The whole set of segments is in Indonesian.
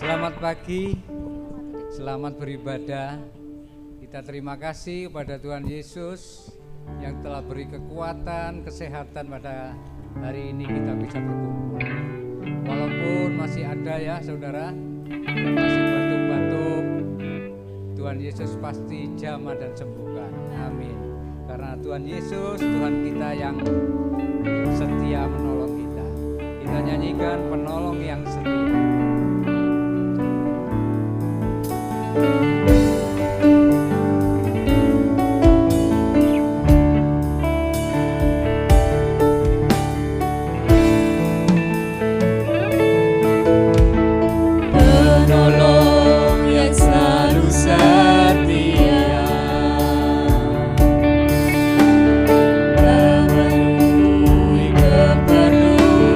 Selamat pagi, selamat beribadah. Kita terima kasih kepada Tuhan Yesus yang telah beri kekuatan, kesehatan pada hari ini kita bisa berkumpul. Walaupun masih ada ya saudara, yang masih batuk-batuk, Tuhan Yesus pasti jamah dan sembuhkan. Amin. Karena Tuhan Yesus, Tuhan kita yang setia menolong kita. Kita nyanyikan penolong yang setia. Penolong yang selalu setia, memenuhi keperluanku.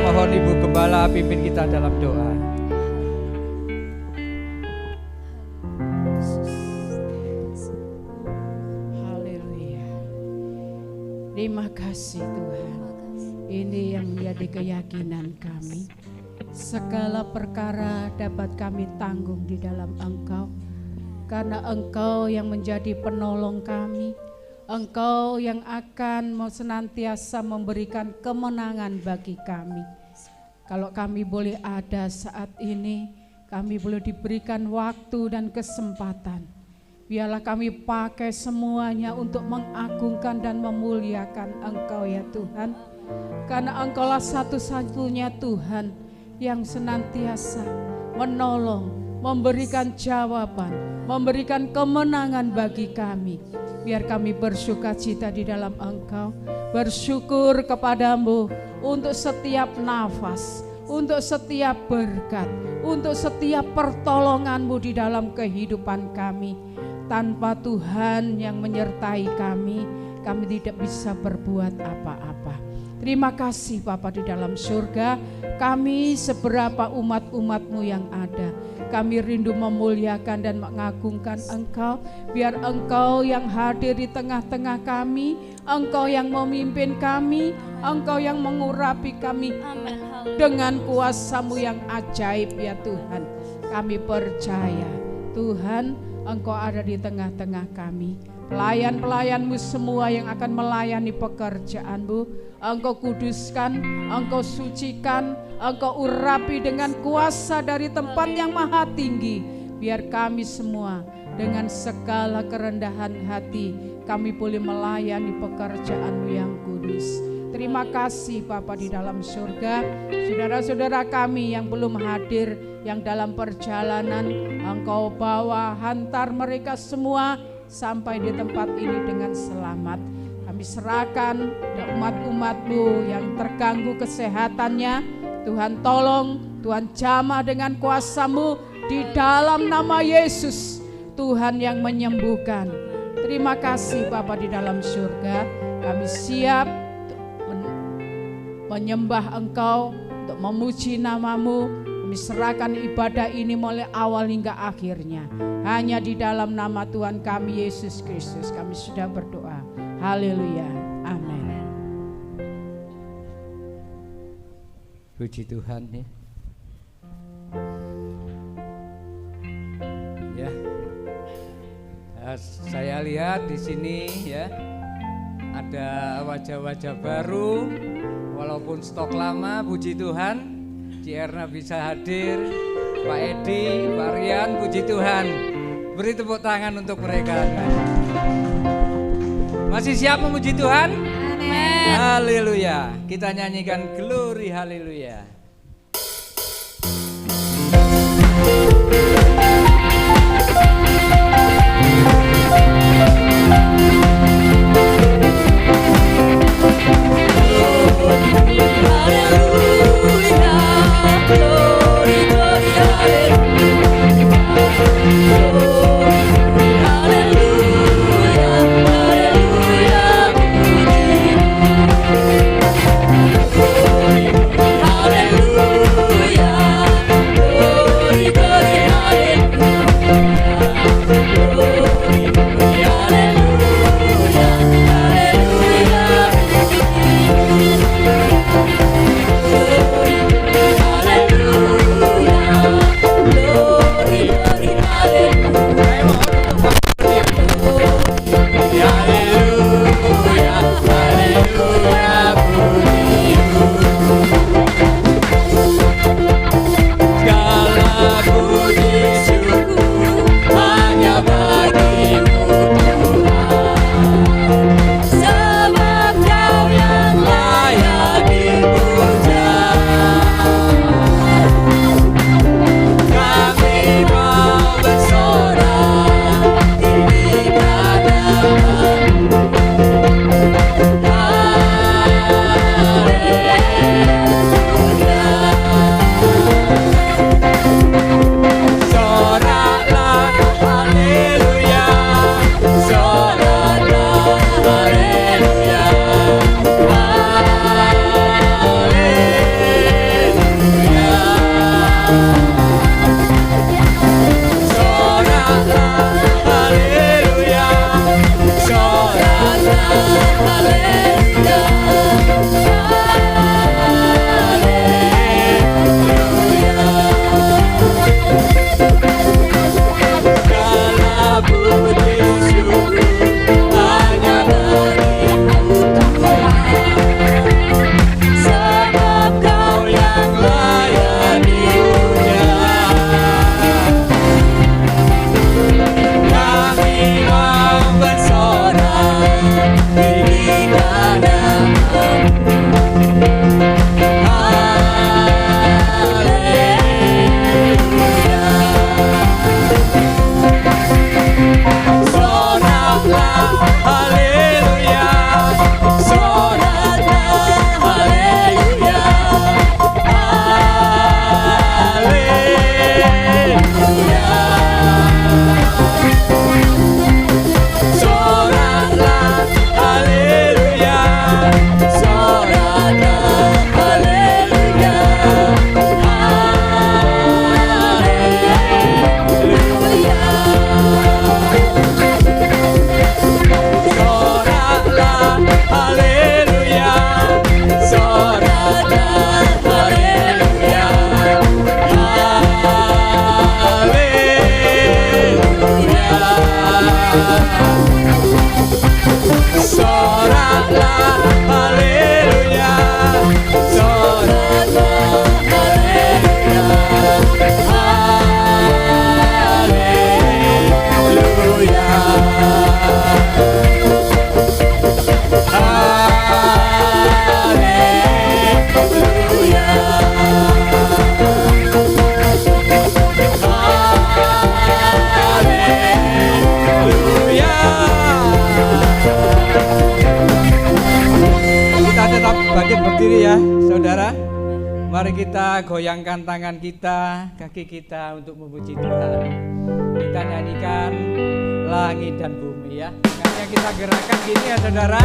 mohon Ibu Gembala pimpin kita dalam doa. Haleluya. Terima kasih Tuhan. Ini yang menjadi keyakinan kami. Segala perkara dapat kami tanggung di dalam Engkau. Karena Engkau yang menjadi penolong kami. Engkau yang akan senantiasa memberikan kemenangan bagi kami. Kalau kami boleh ada saat ini, kami boleh diberikan waktu dan kesempatan. Biarlah kami pakai semuanya untuk mengagungkan dan memuliakan Engkau ya Tuhan. Karena Engkaulah satu-satunya Tuhan yang senantiasa menolong, memberikan jawaban, memberikan kemenangan bagi kami. Biar kami bersukacita di dalam Engkau, bersyukur kepadamu untuk setiap nafas, untuk setiap berkat, untuk setiap pertolonganmu di dalam kehidupan kami. Tanpa Tuhan yang menyertai kami tidak bisa berbuat apa-apa. Terima kasih Bapa di dalam surga, kami seberapa umat-umat-Mu yang ada. Kami rindu memuliakan dan mengagungkan Engkau. Biar Engkau yang hadir di tengah-tengah kami, Engkau yang memimpin kami, Engkau yang mengurapi kami dengan kuasa-Mu yang ajaib ya Tuhan. Kami percaya Tuhan, Engkau ada di tengah-tengah kami. Pelayan-pelayan-Mu semua yang akan melayani pekerjaan-Mu, Engkau kuduskan, Engkau sucikan, Engkau urapi dengan kuasa dari tempat yang maha tinggi. Biar kami semua dengan segala kerendahan hati, kami boleh melayani pekerjaan-Mu yang kudus. Terima kasih Bapa di dalam surga. Saudara-saudara kami yang belum hadir, yang dalam perjalanan, Engkau bawa hantar mereka semua sampai di tempat ini dengan selamat. Kami serahkan umat-umat-Mu yang terganggu kesehatannya. Tuhan tolong, Tuhan jamah dengan kuasa-Mu di dalam nama Yesus. Tuhan yang menyembuhkan. Terima kasih Bapa di dalam surga. Kami siap menyembah Engkau, untuk memuji nama-Mu. Kami serahkan ibadah ini mulai awal hingga akhirnya. Hanya di dalam nama Tuhan kami Yesus Kristus kami sudah berdoa. Haleluya. Amin. Puji Tuhan ya. Ya. Saya lihat di sini ya ada wajah-wajah baru, walaupun stok lama. Puji Tuhan. Ci Erna bisa hadir, Pak Edi, Pak Rian, puji Tuhan. Beri tepuk tangan untuk mereka. Masih siap memuji Tuhan? Amin. Haleluya. Kita nyanyikan glory haleluya. Hallelujah. Mari kita goyangkan tangan kita, kaki kita untuk memuji Tuhan. Kita nyanyikan langit dan bumi ya. Tangannya kita gerakkan gini ya saudara.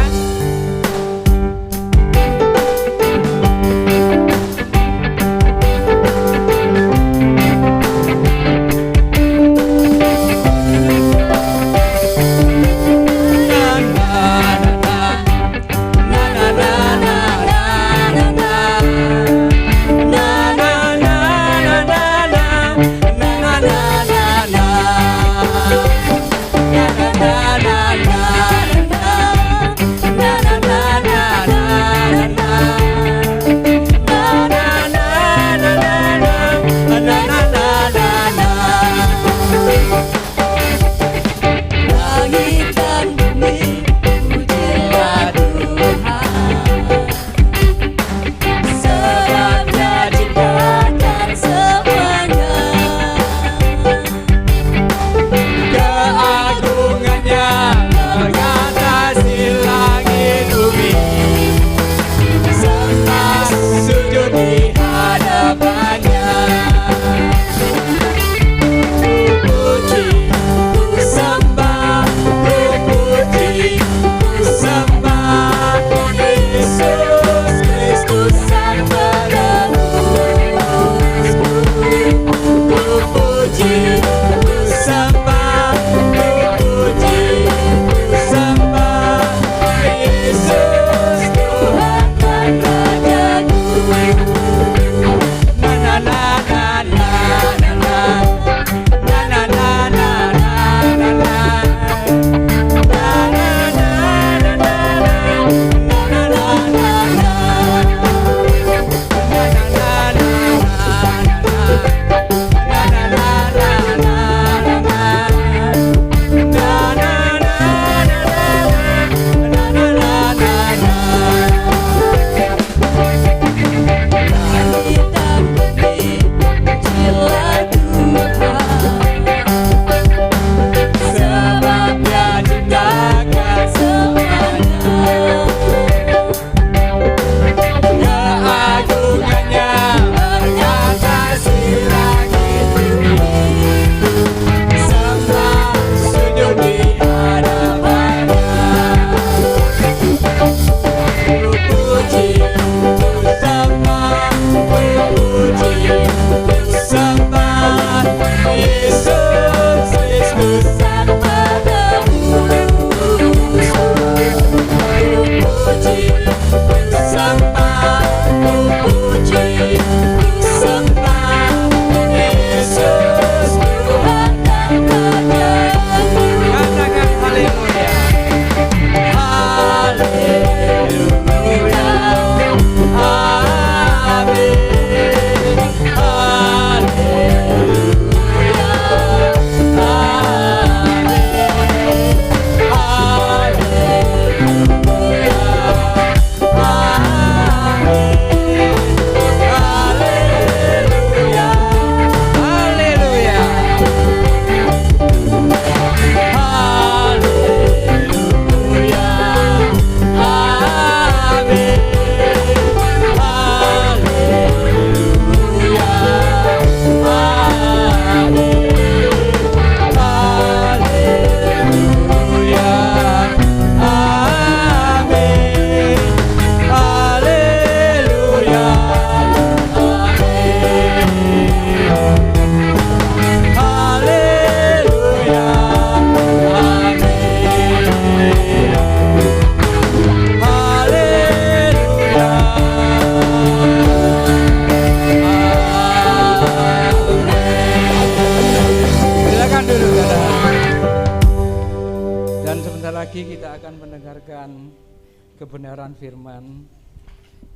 Kebenaran firman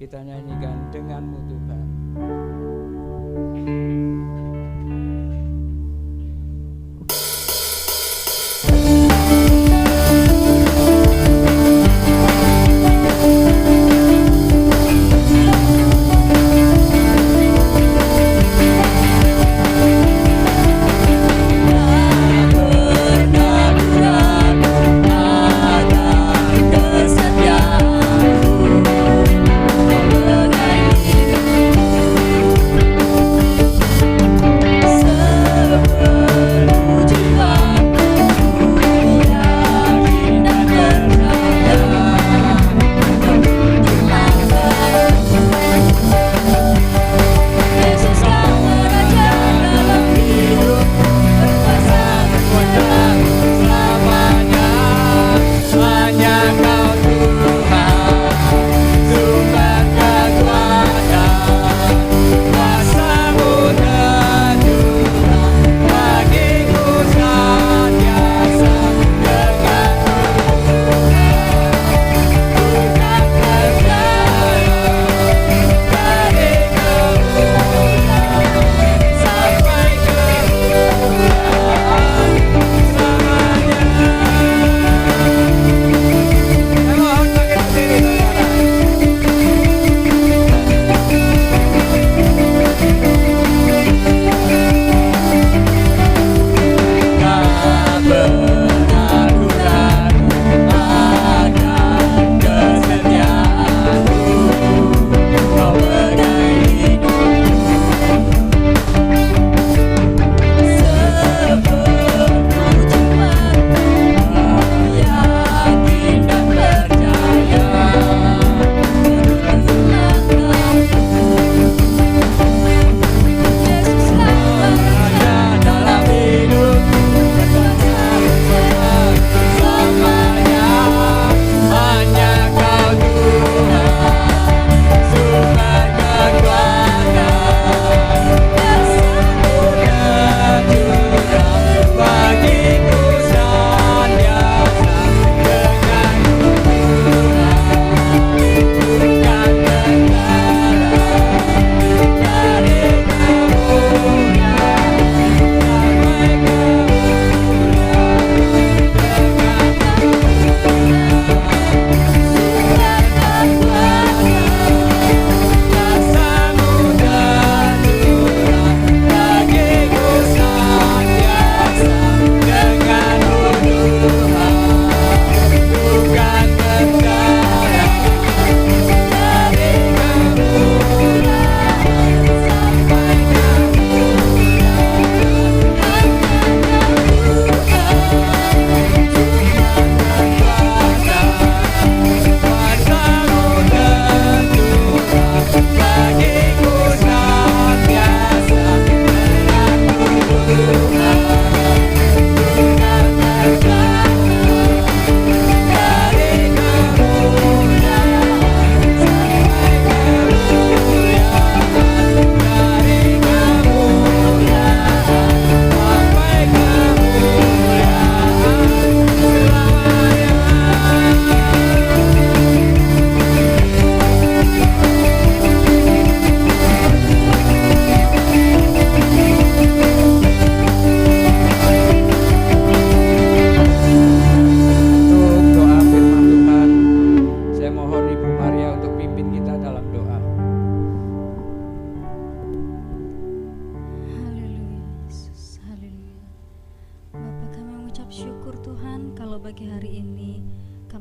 kita nyanyikan denganmu Tuhan. Kesetiaan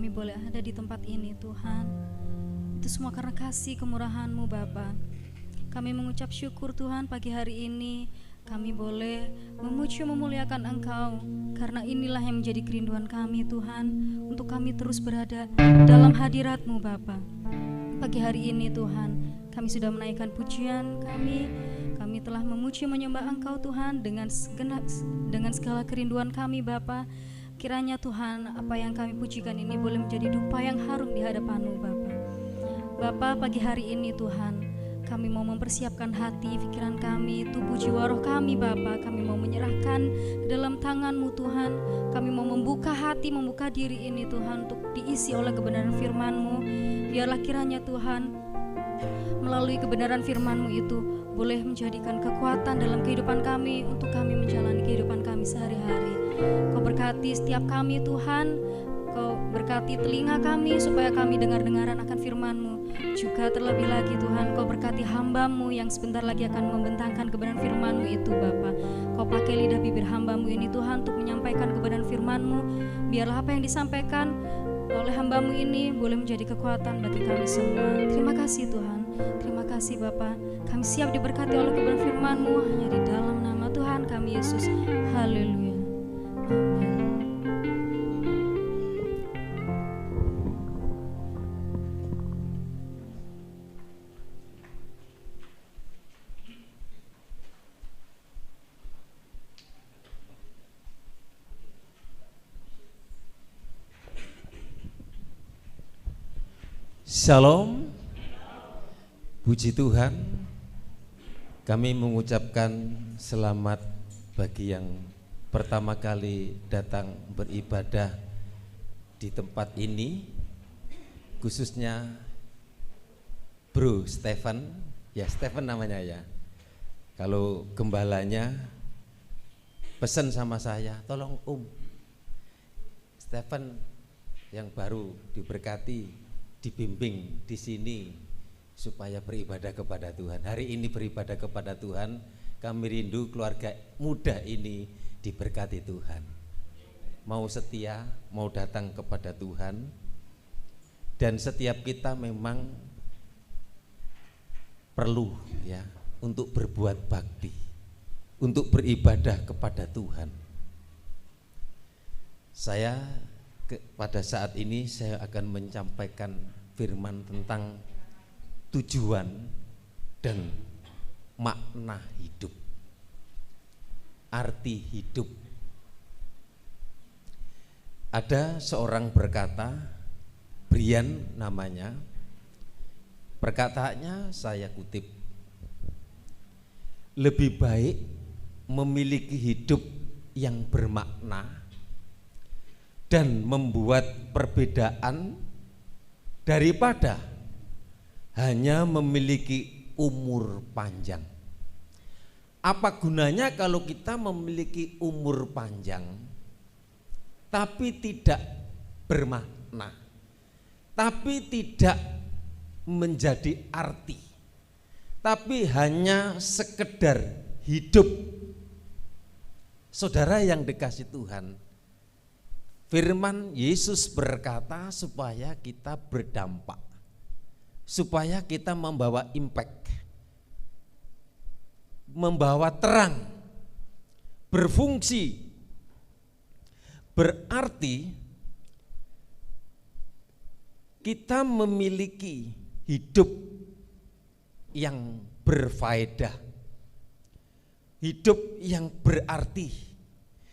kami boleh ada di tempat ini Tuhan. Itu semua karena kasih kemurahan-Mu Bapa. Kami mengucap syukur Tuhan pagi hari ini kami boleh memuji memuliakan Engkau, karena inilah yang menjadi kerinduan kami Tuhan, untuk kami terus berada dalam hadirat-Mu Bapa. Pagi hari ini Tuhan, kami sudah menaikkan pujian kami telah memuji menyembah Engkau Tuhan dengan segala kerinduan kami Bapa. Kiranya Tuhan, apa yang kami pujikan ini boleh menjadi dupa yang harum di hadapan-Mu Bapa. Bapa, pagi hari ini Tuhan, kami mau mempersiapkan hati, pikiran kami, tubuh, jiwa, roh kami Bapa. Kami mau menyerahkan ke dalam tangan-Mu Tuhan. Kami mau membuka hati, membuka diri ini Tuhan, untuk diisi oleh kebenaran firman-Mu. Biarlah kiranya Tuhan, melalui kebenaran firman-Mu itu boleh menjadikan kekuatan dalam kehidupan kami, untuk kami menjalani kehidupan kami sehari-hari. Kau berkati setiap kami Tuhan. Kau berkati telinga kami supaya kami dengar-dengaran akan firman-Mu. Juga terlebih lagi Tuhan, Kau berkati hamba-Mu yang sebentar lagi akan membentangkan kebenaran firman-Mu itu Bapa. Kau pakai lidah bibir hamba-Mu ini Tuhan untuk menyampaikan kebenaran firman-Mu. Biarlah apa yang disampaikan oleh hamba-Mu ini boleh menjadi kekuatan bagi kami semua. Terima kasih Tuhan, terima kasih Bapa. Kami siap diberkati oleh kebenaran firman-Mu hanya di dalam nama Tuhan kami Yesus. Haleluya. Amin. Shalom, puji Tuhan. Kami mengucapkan selamat bagi yang pertama kali datang beribadah di tempat ini, khususnya Bro Stephen, ya Stephen namanya ya. Kalau gembalanya pesan sama saya, tolong Stephen yang baru diberkati, dibimbing di sini supaya beribadah kepada Tuhan. Hari ini beribadah kepada Tuhan, kami rindu keluarga muda ini diberkati Tuhan. Mau setia, mau datang kepada Tuhan, dan setiap kita memang perlu ya untuk berbuat bakti, untuk beribadah kepada Tuhan. Pada saat ini saya akan menyampaikan firman tentang tujuan dan makna hidup, arti hidup. Ada seorang berkata, Brian namanya, perkataannya saya kutip, lebih baik memiliki hidup yang bermakna dan membuat perbedaan daripada hanya memiliki umur panjang. Apa gunanya kalau kita memiliki umur panjang tapi tidak bermakna, tapi tidak menjadi arti, tapi hanya sekedar hidup? Saudara yang dikasih Tuhan, firman Yesus berkata supaya kita berdampak, supaya kita membawa impact, membawa terang, berfungsi. Berarti kita memiliki hidup yang berfaedah, hidup yang berarti,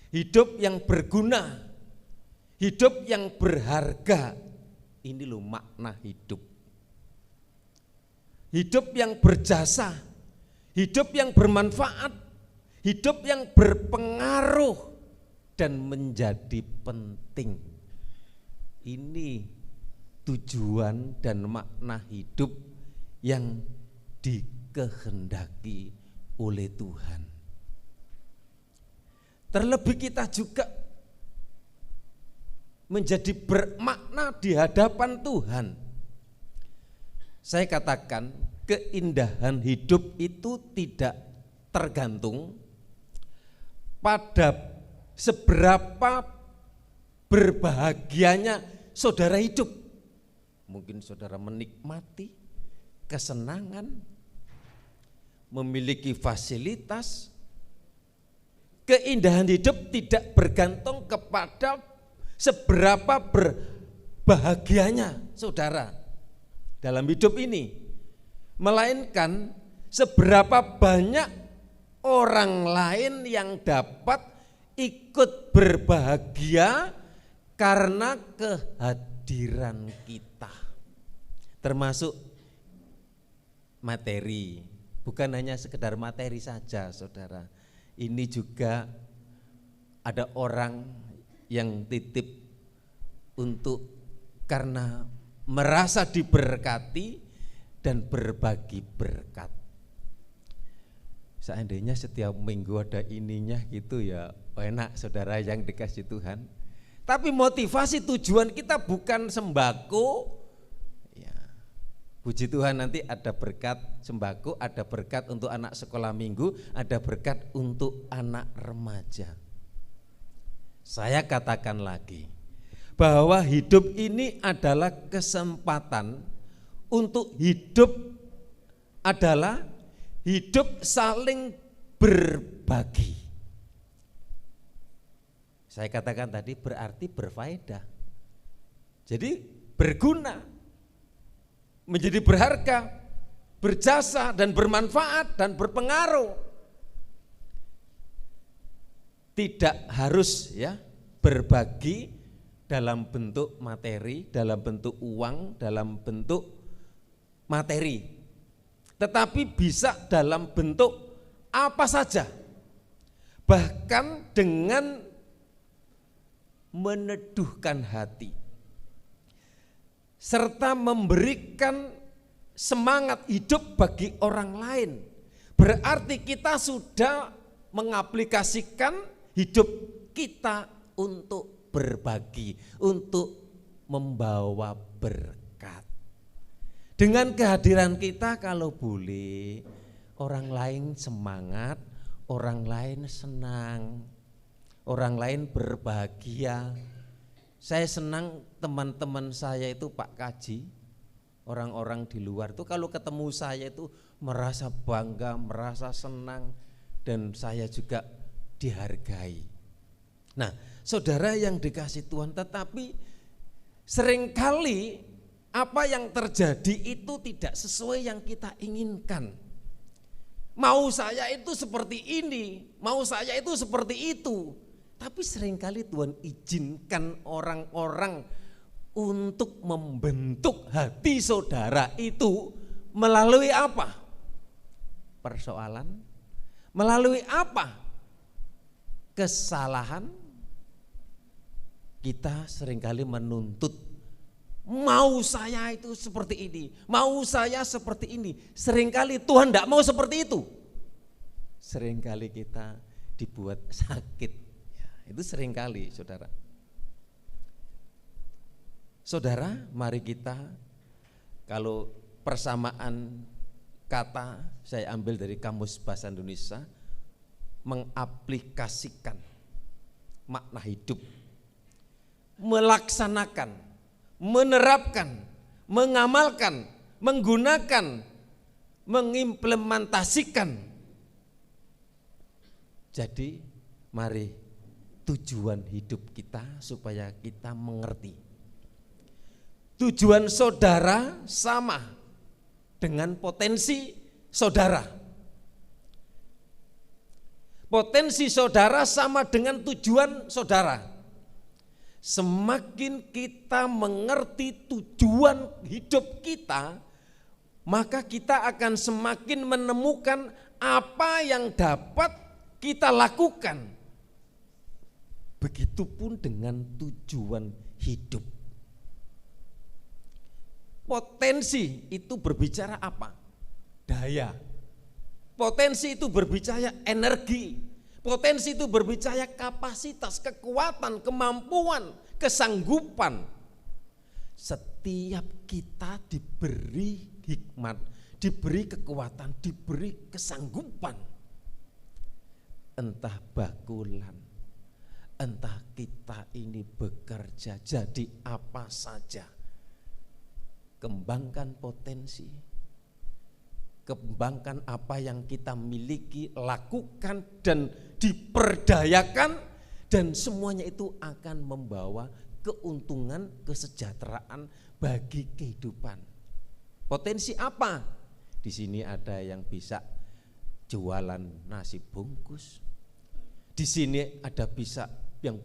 hidup yang berguna, hidup yang berharga. Ini loh makna hidup. Hidup yang berjasa, hidup yang bermanfaat, hidup yang berpengaruh dan menjadi penting. Ini tujuan dan makna hidup yang dikehendaki oleh Tuhan. Terlebih kita juga menjadi bermakna di hadapan Tuhan. Saya katakan keindahan hidup itu tidak tergantung pada seberapa berbahagianya saudara hidup. Mungkin saudara menikmati kesenangan, memiliki fasilitas. Keindahan hidup tidak bergantung kepada seberapa berbahagianya saudara dalam hidup ini, melainkan seberapa banyak orang lain yang dapat ikut berbahagia karena kehadiran kita. Termasuk materi, bukan hanya sekedar materi saja saudara. Ini juga ada orang yang titip untuk karena merasa diberkati dan berbagi berkat. Seandainya setiap minggu ada ininya gitu ya enak saudara yang dikasih Tuhan. Tapi motivasi tujuan kita bukan sembako. Puji Tuhan, nanti ada berkat sembako, ada berkat untuk anak sekolah minggu, ada berkat untuk anak remaja. Saya katakan lagi bahwa hidup ini adalah kesempatan untuk hidup, adalah hidup saling berbagi. Saya katakan tadi berarti berfaedah. Jadi berguna, menjadi berharga, berjasa dan bermanfaat dan berpengaruh. Tidak harus ya berbagi dalam bentuk materi, dalam bentuk uang, dalam bentuk materi. Tetapi bisa dalam bentuk apa saja. Bahkan dengan meneduhkan hati, serta memberikan semangat hidup bagi orang lain. Berarti kita sudah mengaplikasikan hidup kita untuk berbagi, untuk membawa berkat. Dengan kehadiran kita kalau boleh, orang lain semangat, orang lain senang, orang lain berbahagia. Saya senang teman-teman saya itu Pak Kaji, orang-orang di luar itu kalau ketemu saya itu merasa bangga, merasa senang, dan saya juga dihargai. Nah, saudara yang dikasih Tuhan, tetapi seringkali apa yang terjadi itu tidak sesuai yang kita inginkan. Mau saya itu seperti ini, mau saya itu seperti itu. Tapi seringkali Tuhan izinkan orang-orang untuk membentuk hati saudara itu melalui apa? Persoalan, melalui apa? Kesalahan. Kita seringkali menuntut, mau saya itu seperti ini, mau saya seperti ini. Seringkali Tuhan tidak mau seperti itu. Seringkali kita dibuat sakit. Itu seringkali saudara. Saudara, mari kita, kalau persamaan kata saya ambil dari Kamus Bahasa Indonesia, mengaplikasikan makna hidup, melaksanakan, menerapkan, mengamalkan, menggunakan, mengimplementasikan. Jadi mari tujuan hidup kita supaya kita mengerti. Tujuan saudara sama dengan potensi saudara. Potensi saudara sama dengan tujuan saudara. Semakin kita mengerti tujuan hidup kita, maka kita akan semakin menemukan apa yang dapat kita lakukan. Begitupun dengan tujuan hidup. Potensi itu berbicara apa? Daya. Potensi itu berbicara energi. Potensi itu berbicara kapasitas, kekuatan, kemampuan, kesanggupan. Setiap kita diberi hikmat, diberi kekuatan, diberi kesanggupan. Entah bakulan, entah kita ini bekerja jadi apa saja, kembangkan potensi, kembangkan apa yang kita miliki, lakukan dan diperdayakan, dan semuanya itu akan membawa keuntungan, kesejahteraan bagi kehidupan. Potensi apa? Di sini ada yang bisa jualan nasi bungkus. Di sini ada bisa yang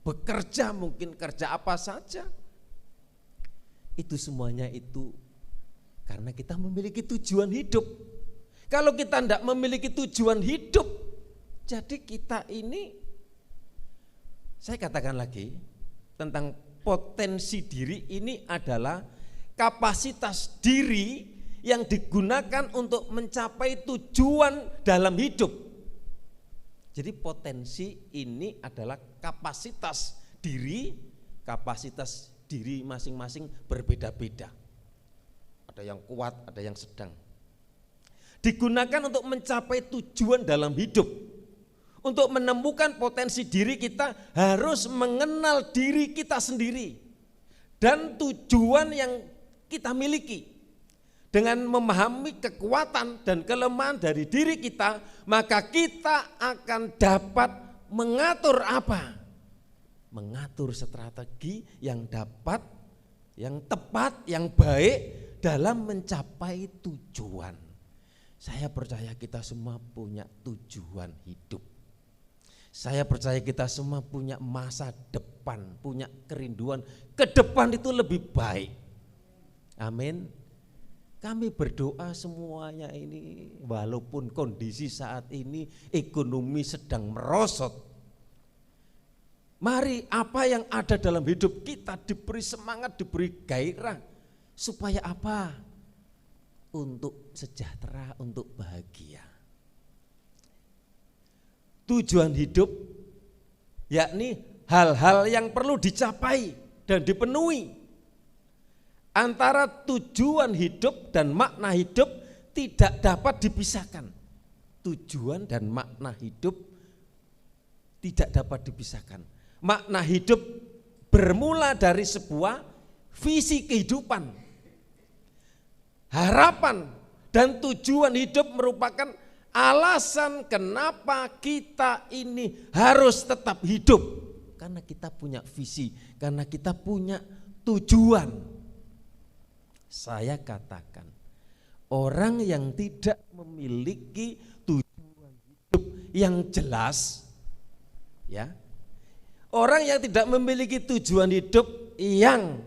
bekerja, mungkin kerja apa saja. Itu semuanya itu karena kita memiliki tujuan hidup. Kalau kita tidak memiliki tujuan hidup, jadi kita ini, saya katakan lagi tentang potensi diri, ini adalah kapasitas diri yang digunakan untuk mencapai tujuan dalam hidup. Jadi potensi ini adalah kapasitas diri masing-masing berbeda-beda. Ada yang kuat, ada yang sedang. Digunakan untuk mencapai tujuan dalam hidup. Untuk menemukan potensi diri kita harus mengenal diri kita sendiri dan tujuan yang kita miliki. Dengan memahami kekuatan dan kelemahan dari diri kita, maka kita akan dapat mengatur apa? Mengatur strategi yang dapat, yang tepat, yang baik dalam mencapai tujuan. Saya percaya kita semua punya tujuan hidup. Saya percaya kita semua punya masa depan, punya kerinduan ke depan itu lebih baik. Amin. Kami berdoa semuanya ini, walaupun kondisi saat ini ekonomi sedang merosot. Mari apa yang ada dalam hidup kita diberi semangat, diberi gairah. Supaya apa? Untuk sejahtera, untuk bahagia. Tujuan hidup yakni hal-hal yang perlu dicapai dan dipenuhi. Antara tujuan hidup dan makna hidup tidak dapat dipisahkan. Tujuan dan makna hidup tidak dapat dipisahkan. Makna hidup bermula dari sebuah visi kehidupan. Harapan dan tujuan hidup merupakan alasan kenapa kita ini harus tetap hidup. Karena kita punya visi, karena kita punya tujuan. Saya katakan, orang yang tidak memiliki tujuan hidup yang jelas, ya, orang yang tidak memiliki tujuan hidup yang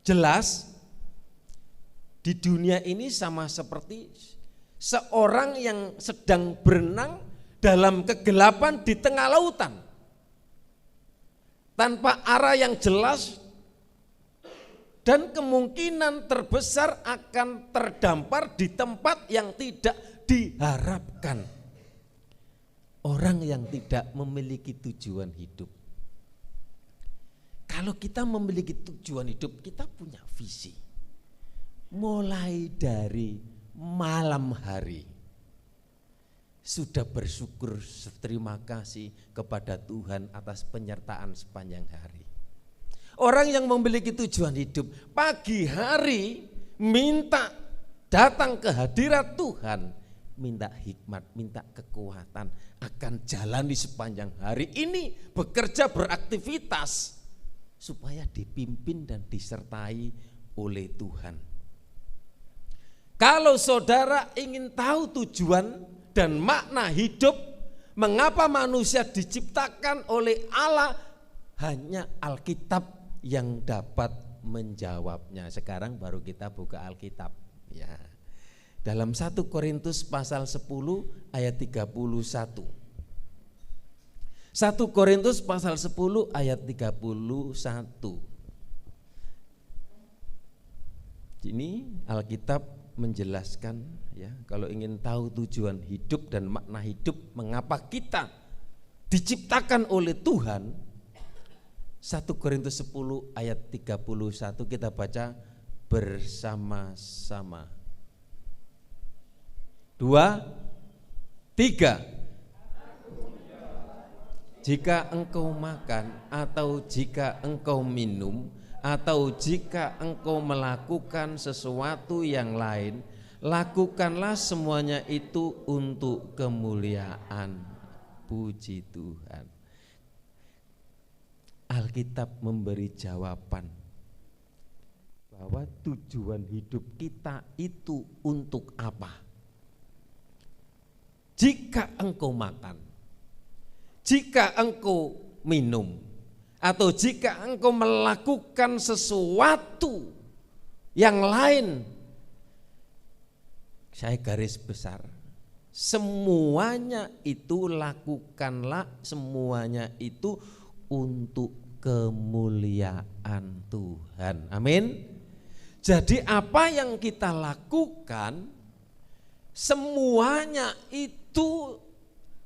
jelas di dunia ini sama seperti seorang yang sedang berenang dalam kegelapan di tengah lautan, tanpa arah yang jelas. Dan kemungkinan terbesar akan terdampar di tempat yang tidak diharapkan. Orang yang tidak memiliki tujuan hidup. Kalau kita memiliki tujuan hidup, kita punya visi. Mulai dari malam hari, sudah bersyukur, terima kasih kepada Tuhan atas penyertaan sepanjang hari. Orang yang memiliki tujuan hidup pagi hari minta datang ke hadirat Tuhan, minta hikmat, minta kekuatan akan jalani sepanjang hari ini, bekerja, beraktivitas supaya dipimpin dan disertai oleh Tuhan. Kalau saudara ingin tahu tujuan dan makna hidup, mengapa manusia diciptakan oleh Allah, hanya Alkitab yang dapat menjawabnya. Sekarang baru kita buka Alkitab, ya. Dalam 1 Korintus pasal 10 ayat 31. 1 Korintus pasal 10 ayat 31. Ini Alkitab menjelaskan, ya, kalau ingin tahu tujuan hidup dan makna hidup, mengapa kita diciptakan oleh Tuhan. 1 Korintus 10 ayat 31 kita baca bersama-sama. 2, 3. jika engkau makan atau jika engkau minum atau jika engkau melakukan sesuatu yang lain, lakukanlah semuanya itu untuk kemuliaan. Puji Tuhan. Alkitab memberi jawaban bahwa tujuan hidup kita itu untuk apa? Jika engkau makan, jika engkau minum, atau jika engkau melakukan sesuatu yang lain, saya garis besar, semuanya itu lakukanlah, semuanya itu untuk kemuliaan Tuhan. Amin. Jadi apa yang kita lakukan, semuanya itu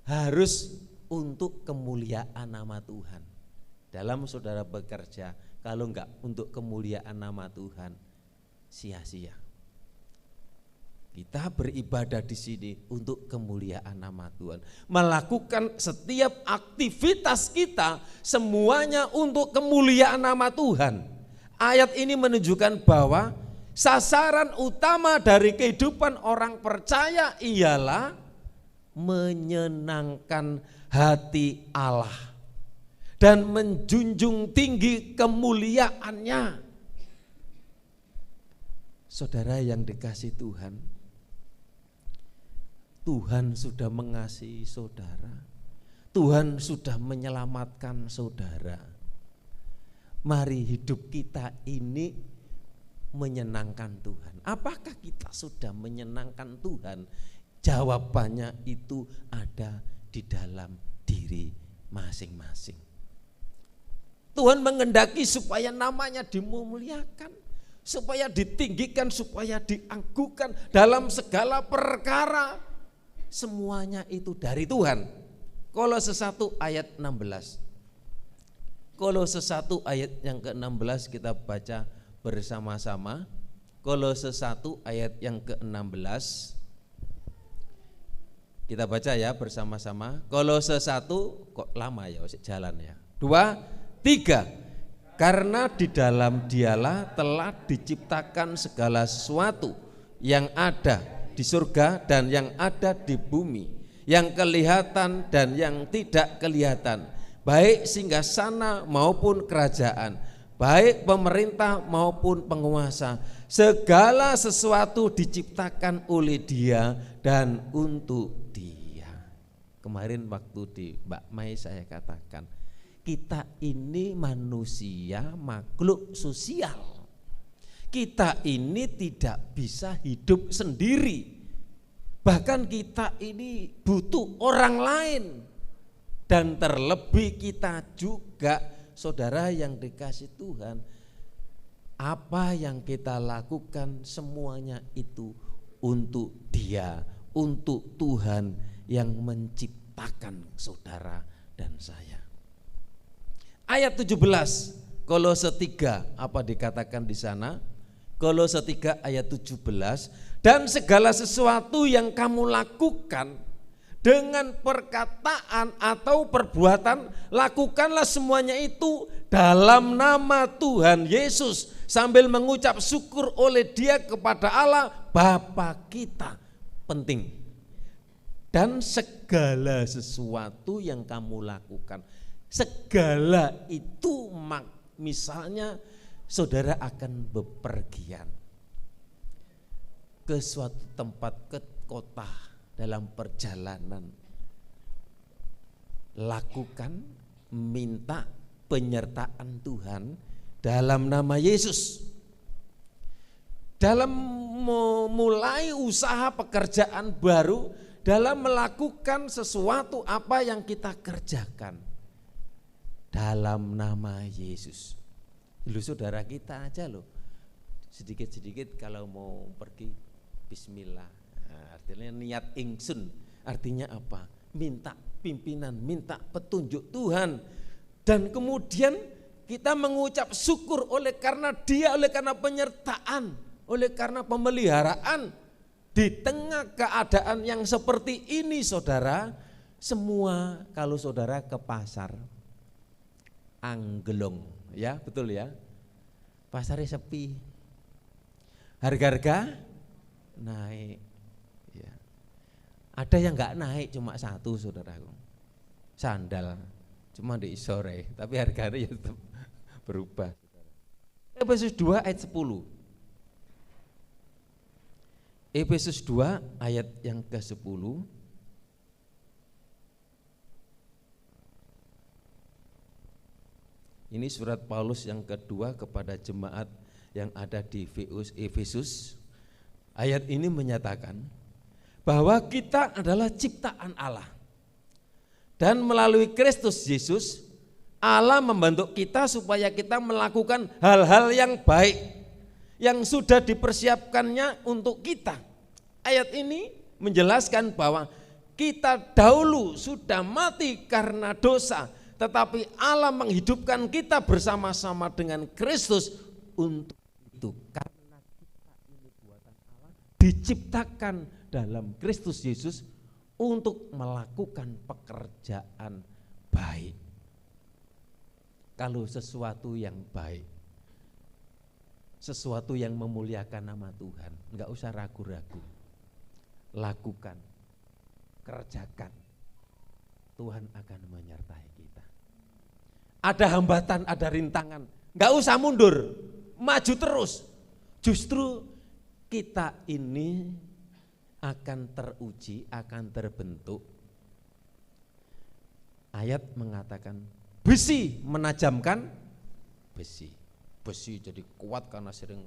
harus untuk kemuliaan nama Tuhan. Dalam saudara bekerja, kalau enggak untuk kemuliaan nama Tuhan, sia-sia. Kita beribadah di sini untuk kemuliaan nama Tuhan. Melakukan setiap aktivitas kita semuanya untuk kemuliaan nama Tuhan. Ayat ini menunjukkan bahwa sasaran utama dari kehidupan orang percaya ialah menyenangkan hati Allah dan menjunjung tinggi kemuliaannya. Saudara yang dikasihi Tuhan, Tuhan sudah mengasihi saudara, Tuhan sudah menyelamatkan saudara. Mari hidup kita ini menyenangkan Tuhan. Apakah kita sudah menyenangkan Tuhan? Jawabannya itu ada di dalam diri masing-masing. Tuhan menghendaki supaya namanya dimuliakan, supaya ditinggikan, supaya diagukan dalam segala perkara. Semuanya itu dari Tuhan. Kolose 1 ayat 16. Kolose 1 ayat yang ke-16 kita baca bersama-sama. Kolose 1 ayat yang ke-16. Kita baca ya bersama-sama. Kolose 1, kok lama ya, jalan ya. 2, 3. Karena di dalam Dialah telah diciptakan segala sesuatu yang ada di surga dan yang ada di bumi, yang kelihatan dan yang tidak kelihatan, baik singgasana maupun kerajaan, baik pemerintah maupun penguasa. Segala sesuatu diciptakan oleh Dia dan untuk Dia. Kemarin waktu di Mbak Mai saya katakan, kita ini manusia makhluk sosial. Kita ini tidak bisa hidup sendiri. Bahkan kita ini butuh orang lain. Dan terlebih kita juga, saudara yang dikasihi Tuhan, apa yang kita lakukan semuanya itu untuk Dia, untuk Tuhan yang menciptakan saudara dan saya. Ayat 17 Kolose 3, apa dikatakan di sana? Kolose 3 ayat 17, dan segala sesuatu yang kamu lakukan dengan perkataan atau perbuatan, lakukanlah semuanya itu dalam nama Tuhan Yesus, sambil mengucap syukur oleh Dia kepada Allah Bapa kita. Penting. Dan segala sesuatu yang kamu lakukan, segala itu misalnya saudara akan bepergian ke suatu tempat, ke kota, dalam perjalanan, lakukan, minta penyertaan Tuhan dalam nama Yesus. Dalam memulai usaha pekerjaan baru, dalam melakukan sesuatu apa yang kita kerjakan dalam nama Yesus. Lu saudara kita aja loh, sedikit-sedikit kalau mau pergi bismillah, nah, artinya niat ingsun, artinya apa? Minta pimpinan, minta petunjuk Tuhan, dan kemudian kita mengucap syukur oleh karena Dia, oleh karena penyertaan, oleh karena pemeliharaan. Di tengah keadaan yang seperti ini saudara, Semua kalau saudara ke pasar anggelong, ya betul ya, pasarnya sepi, harga-harga naik, ya. Ada yang nggak naik cuma satu saudaraku, sandal cuma di sore, tapi harganya ya tetap berubah. Efesus 2 ayat 10. Efesus 2 ayat yang ke-10. Ini surat Paulus yang kedua kepada jemaat yang ada di Efesus. Ayat ini menyatakan bahwa kita adalah ciptaan Allah. Dan melalui Kristus Yesus, Allah membentuk kita supaya kita melakukan hal-hal yang baik yang sudah dipersiapkannya untuk kita. Ayat ini menjelaskan bahwa kita dahulu sudah mati karena dosa, tetapi Allah menghidupkan kita bersama-sama dengan Kristus untuk itu. Karena kita ini buatan Allah, diciptakan dalam Kristus Yesus untuk melakukan pekerjaan baik. Kalau sesuatu yang baik, sesuatu yang memuliakan nama Tuhan, enggak usah ragu-ragu. Lakukan, kerjakan. Tuhan akan menyertai kita. Ada hambatan, ada rintangan, enggak usah mundur, maju terus. Justru kita ini akan teruji, akan terbentuk. Ayat mengatakan besi menajamkan besi. Besi jadi kuat karena sering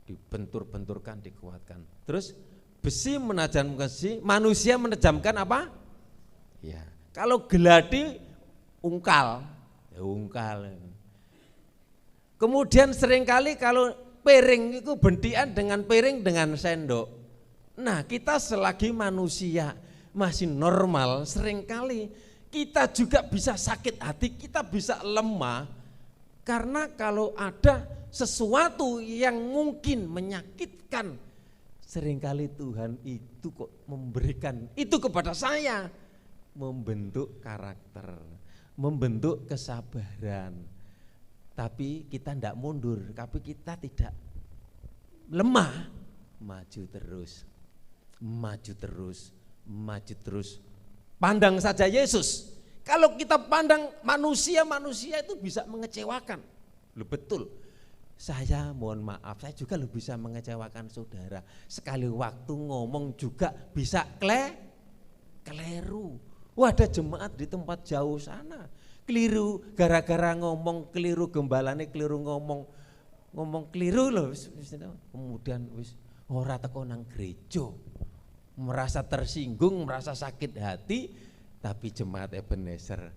dibentur-benturkan, dikuatkan. Terus besi menajamkan besi, manusia menajamkan apa? Ya, kalau geladi ungkal, ya ungkal. Kemudian seringkali kalau piring itu bentian dengan piring dengan sendok. Nah, kita selagi manusia masih normal, seringkali kita juga bisa sakit hati, kita bisa lemah. Karena kalau ada sesuatu yang mungkin menyakitkan, seringkali Tuhan itu kok memberikan itu kepada saya, membentuk karakter, membentuk kesabaran. Tapi kita tidak mundur, tapi kita tidak lemah, maju terus, maju terus, maju terus. Pandang saja Yesus. Kalau kita pandang manusia itu bisa mengecewakan. Loh, betul. Saya mohon maaf, saya juga bisa mengecewakan saudara. Sekali waktu ngomong juga bisa keliru. Wah, ada jemaat di tempat jauh sana keliru gara-gara ngomong keliru, gembalane keliru ngomong keliru loh. Kemudian wis ora teko nang gereja. Merasa tersinggung, merasa sakit hati. Tapi jemaat Ebenezer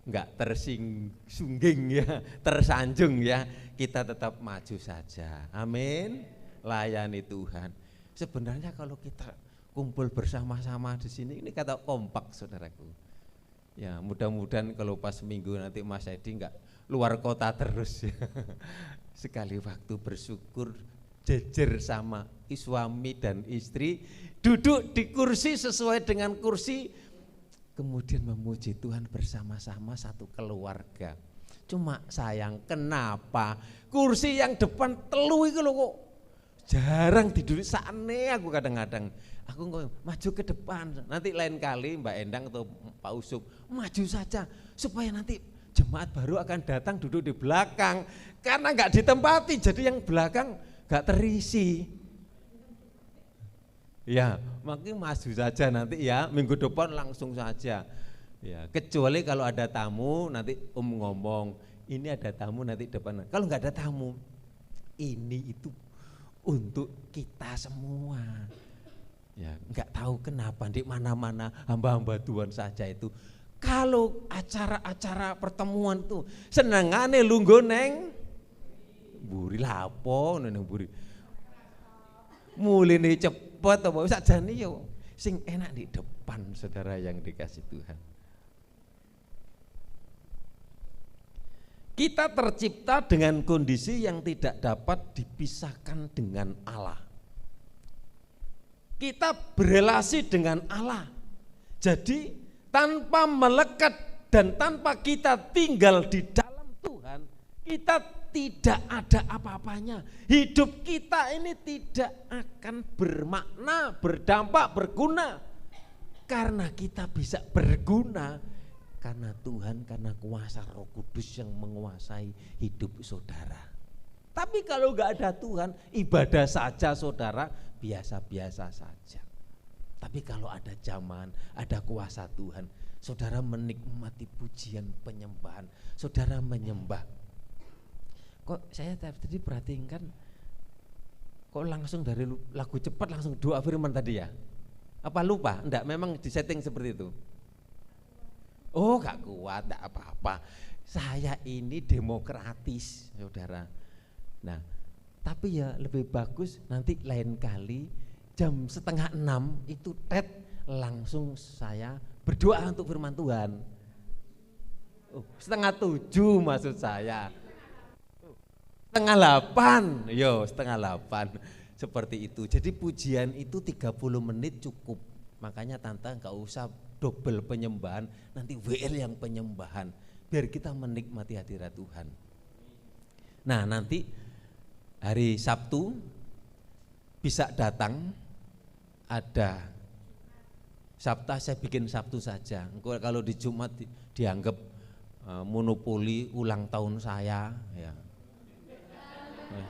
enggak tersingging ya, tersanjung ya, kita tetap maju saja. Amin. Layani Tuhan. Sebenarnya kalau kita kumpul bersama-sama di sini, ini kata kompak saudaraku. Ya, mudah-mudahan kalau pas minggu nanti Mas Edi enggak luar kota terus ya. Sekali waktu bersyukur jejer sama suami dan istri, duduk di kursi sesuai dengan kursi, kemudian memuji Tuhan bersama-sama satu keluarga. Cuma sayang kenapa kursi yang depan telu itu loh kok jarang diduduk sane. Aku kadang-kadang aku ngomong maju ke depan, nanti lain kali Mbak Endang atau Pak Usuk maju saja supaya nanti jemaat baru akan datang duduk di belakang, karena enggak ditempati jadi yang belakang enggak terisi. Ya, makin maju saja nanti ya, minggu depan langsung saja. Ya, kecuali kalau ada tamu nanti ngomong, ini ada tamu nanti depan. Kalau enggak ada tamu, ini itu untuk kita semua. Ya, enggak tahu kenapa di mana-mana hamba-hamba Tuhan saja itu kalau acara-acara pertemuan tuh senengane lungguh neng buri lapo neng buri. Muline cepet apa sakjane yo sing enak di depan, saudara yang dikasih Tuhan. Kita tercipta dengan kondisi yang tidak dapat dipisahkan dengan Allah. Kita berelasi dengan Allah. Jadi tanpa melekat dan tanpa kita tinggal di dalam Tuhan, kita tidak ada apa-apanya. Hidup kita ini tidak akan bermakna, berdampak, berguna. Karena kita bisa berguna karena Tuhan, karena kuasa Roh Kudus yang menguasai hidup saudara. Tapi kalau enggak ada Tuhan, ibadah saja saudara, biasa-biasa saja. Tapi kalau ada zaman, ada kuasa Tuhan, saudara menikmati pujian penyembahan, saudara menyembah. Kok saya tadi perhatikan, kok langsung dari lagu cepat langsung doa firman tadi ya? Apa lupa? Enggak, memang disetting seperti itu. Oh gak kuat, enggak apa-apa. Saya ini demokratis saudara. Nah tapi ya lebih bagus nanti lain kali jam 5:30 itu langsung saya berdoa untuk firman Tuhan. 6:30 maksud saya. 7:30, 7:30 seperti itu. Jadi pujian itu 30 menit cukup. Makanya Tante enggak usah double penyembahan, nanti WL yang penyembahan biar kita menikmati hadirat Tuhan. Nah, nanti hari Sabtu bisa datang, ada Sabtu saya bikin Sabtu saja. Kalau di Jumat dianggap monopoli ulang tahun saya ya.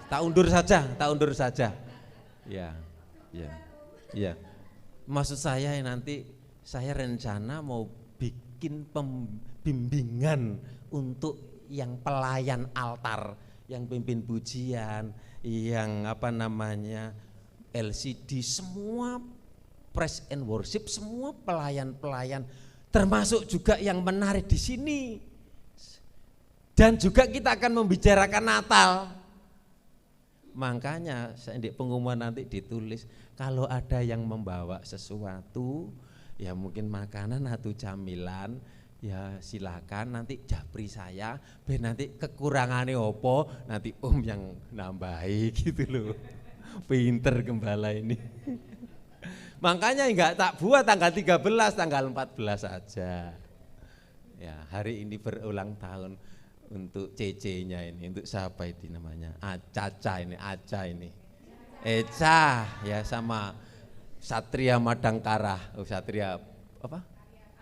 Tak undur saja. Ya. Maksud saya nanti saya rencana mau bikin pembimbingan untuk yang pelayan altar, yang pimpin pujian, yang LCD, semua praise and worship, semua pelayan-pelayan, termasuk juga yang menarik di sini. Dan juga kita akan membicarakan Natal. Makanya di pengumuman nanti ditulis kalau ada yang membawa sesuatu, ya mungkin makanan atau camilan, ya silakan nanti japri saya, biar nanti kekurangannya opo, nanti Om yang nambahi gitu loh. Pinter gembala ini. Makanya enggak tak buat tanggal 13, tanggal 14 saja. Ya, hari ini berulang tahun untuk CC-nya ini, untuk siapa itu namanya? Aca ini. Eca ya sama Satria Madangkara, Satria apa?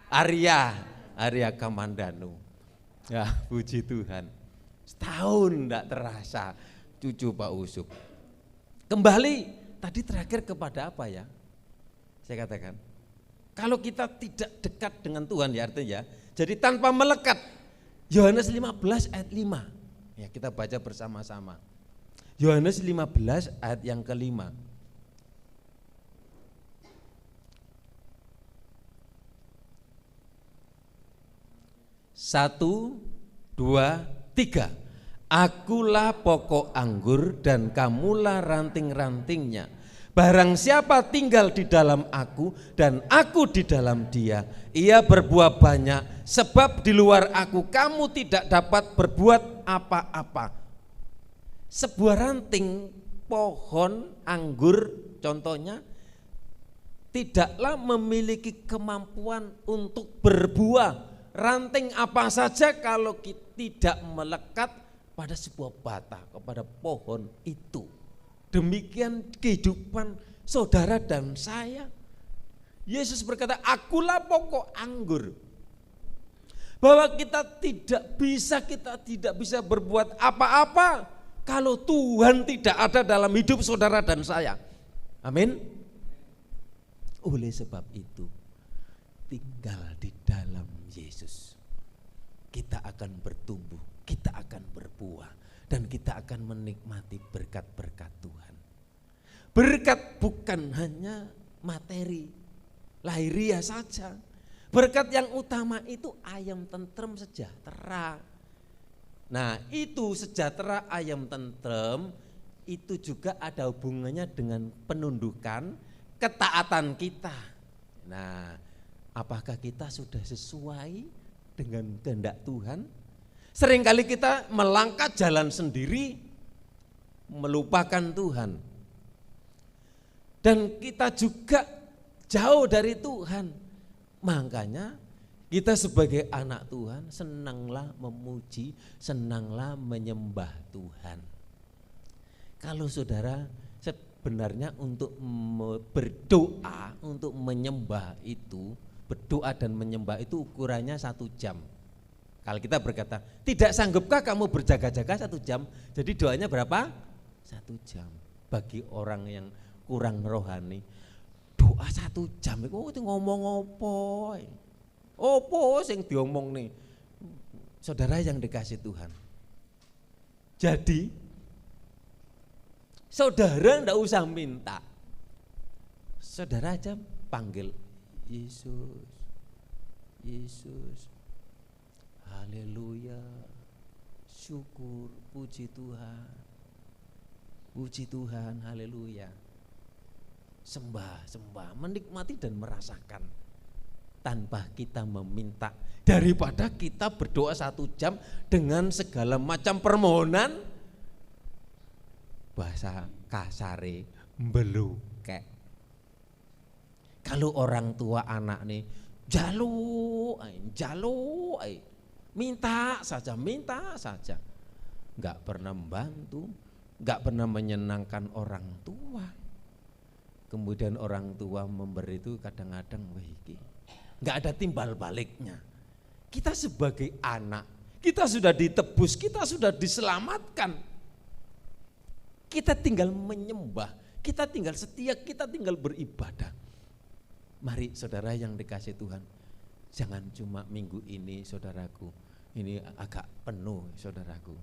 Arya Kamandanu. Ya, puji Tuhan. Setahun enggak terasa cucu Pak Usuk. Kembali tadi terakhir kepada apa ya? Saya katakan, kalau kita tidak dekat dengan Tuhan ya artinya, jadi tanpa melekat. Yohanes 15 ayat 5. Ya, kita baca bersama-sama. Yohanes 15 ayat yang ke-5. 1, 2, 3. Akulah pokok anggur dan kamulah ranting-rantingnya. Barang siapa tinggal di dalam aku dan aku di dalam dia, ia berbuah banyak, sebab di luar aku kamu tidak dapat berbuat apa-apa. Sebuah ranting pohon anggur contohnya tidaklah memiliki kemampuan untuk berbuah. Ranting apa saja kalau tidak melekat pada sebuah batang, kepada pohon itu. Demikian kehidupan saudara dan saya. Yesus berkata, akulah pokok anggur. Bahwa kita tidak bisa berbuat apa-apa kalau Tuhan tidak ada dalam hidup saudara dan saya. Amin. Oleh sebab itu, tinggal di dalam Yesus, kita akan bertumbuh, kita akan berbuah, dan kita akan menikmati berkat-berkat Tuhan. Berkat bukan hanya materi, lahiriah saja. Berkat yang utama itu ayam tentrem sejahtera. Nah itu sejahtera ayam tentrem itu juga ada hubungannya dengan penundukan ketaatan kita. Nah apakah kita sudah sesuai dengan kehendak Tuhan? Seringkali kita melangkah jalan sendiri, melupakan Tuhan. Dan kita juga jauh dari Tuhan. Makanya kita sebagai anak Tuhan senanglah memuji, senanglah menyembah Tuhan. Kalau saudara sebenarnya untuk berdoa, untuk menyembah itu, berdoa dan menyembah itu ukurannya 1 jam. Kalau kita berkata, tidak sanggupkah kamu berjaga-jaga 1 jam? Jadi doanya berapa? 1 jam. Bagi orang yang kurang rohani, doa 1 jam itu ngomong apa? Apa sing diomong nih? Saudara yang dikasih Tuhan. Jadi saudara enggak usah minta. Saudara aja panggil Yesus. Yesus. Haleluya. Syukur, puji Tuhan. Puji Tuhan, haleluya. Sembah, menikmati dan merasakan tanpa kita meminta, daripada kita berdoa 1 jam dengan segala macam permohonan bahasa kasare mbelukek. Kalau orang tua anak nih jaluk, minta saja, nggak pernah membantu, nggak pernah menyenangkan orang tua. Kemudian orang tua memberi itu kadang-kadang nggak ada timbal baliknya. Kita sebagai anak, kita sudah ditebus, kita sudah diselamatkan. Kita tinggal menyembah, kita tinggal setia, kita tinggal beribadah. Mari saudara yang dikasih Tuhan, jangan cuma minggu ini saudaraku, ini agak penuh saudaraku.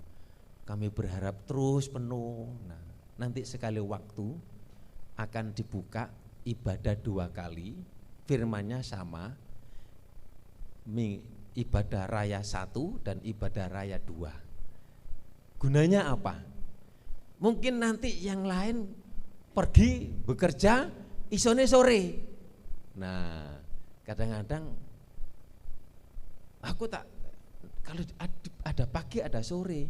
Kami berharap terus penuh. Nah, nanti sekali waktu akan dibuka ibadah 2 kali, firmannya sama, ibadah raya 1 dan ibadah raya 2. Gunanya apa? Mungkin nanti yang lain pergi bekerja isone sore. Nah, kadang-kadang aku tak, kalau ada pagi ada sore.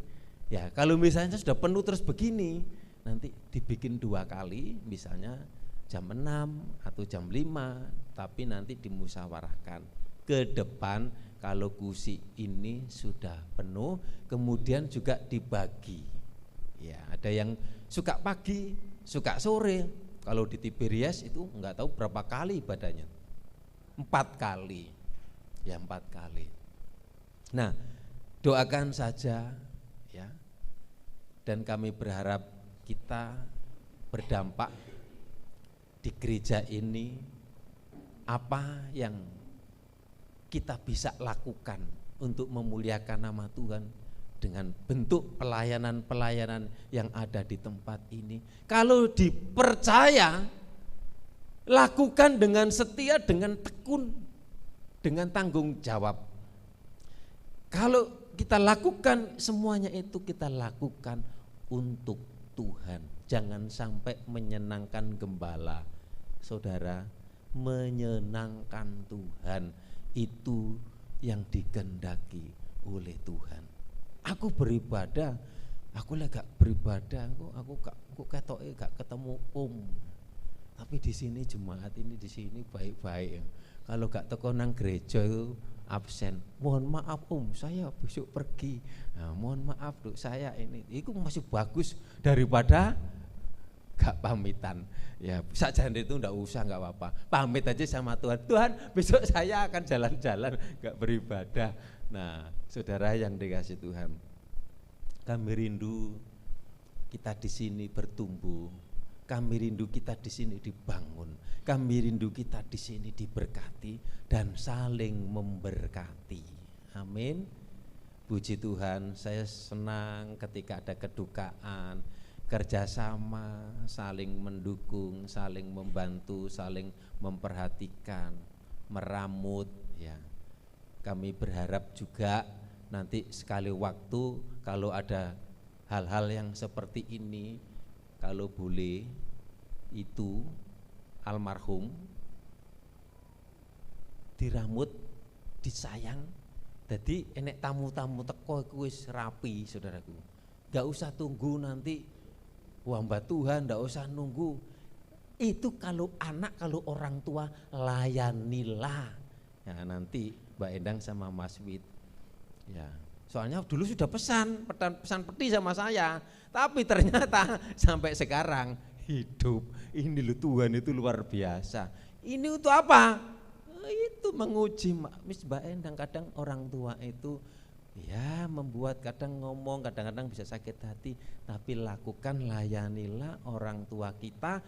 Ya, kalau misalnya sudah penuh terus begini, nanti dibikin 2 kali, misalnya jam 6 atau jam 5, tapi nanti dimusyawarahkan ke depan. Kalau kursi ini sudah penuh, kemudian juga dibagi. Ya, ada yang suka pagi, suka sore. Kalau di Tiberias itu enggak tahu berapa kali ibadahnya, 4 kali. Ya, 4 kali. Nah, doakan saja ya. Dan kami berharap kita berdampak di gereja ini, apa yang kita bisa lakukan untuk memuliakan nama Tuhan dengan bentuk pelayanan-pelayanan yang ada di tempat ini. Kalau dipercaya, lakukan dengan setia, dengan tekun, dengan tanggung jawab. Kalau kita lakukan semuanya itu, kita lakukan untuk Tuhan. Jangan sampai menyenangkan gembala. Saudara, menyenangkan Tuhan itu yang dikehendaki oleh Tuhan. Aku beribadah, aku gak beribadah, aku ketoke gak ketemu Tapi di sini jemaat ini di sini baik-baik. Kalau gak teko nang gereja itu absen. Mohon maaf saya besok pergi. Nah, mohon maaf saya ini. Itu masih bagus daripada gak pamitan. Ya, saja itu enggak usah, enggak apa-apa. Pamit aja sama Tuhan. Tuhan, besok saya akan jalan-jalan, enggak beribadah. Nah, saudara yang dikasih Tuhan, kami rindu kita di sini bertumbuh. Kami rindu kita di sini dibangun. Kami rindu kita di sini diberkati dan saling memberkati. Amin. Puji Tuhan, saya senang ketika ada kedukaan, kerjasama, saling mendukung, saling membantu, saling memperhatikan, meramut. Ya, kami berharap juga nanti sekali waktu kalau ada hal-hal yang seperti ini, kalau boleh itu almarhum diramut, disayang. Jadi enek tamu-tamu teko wis rapi, saudaraku. Gak usah tunggu nanti hamba Tuhan, gak usah nunggu. Itu kalau anak, kalau orang tua layanilah. Ya, nanti Mbak Endang sama Mas Wid. Ya, soalnya dulu sudah pesan peti sama saya, tapi ternyata sampai sekarang hidup. Ini loh, Tuhan itu luar biasa. Ini untuk apa? Itu menguji Mbak Endang. Kadang orang tua itu ya membuat, kadang ngomong, kadang-kadang bisa sakit hati, tapi lakukan, layanilah orang tua kita,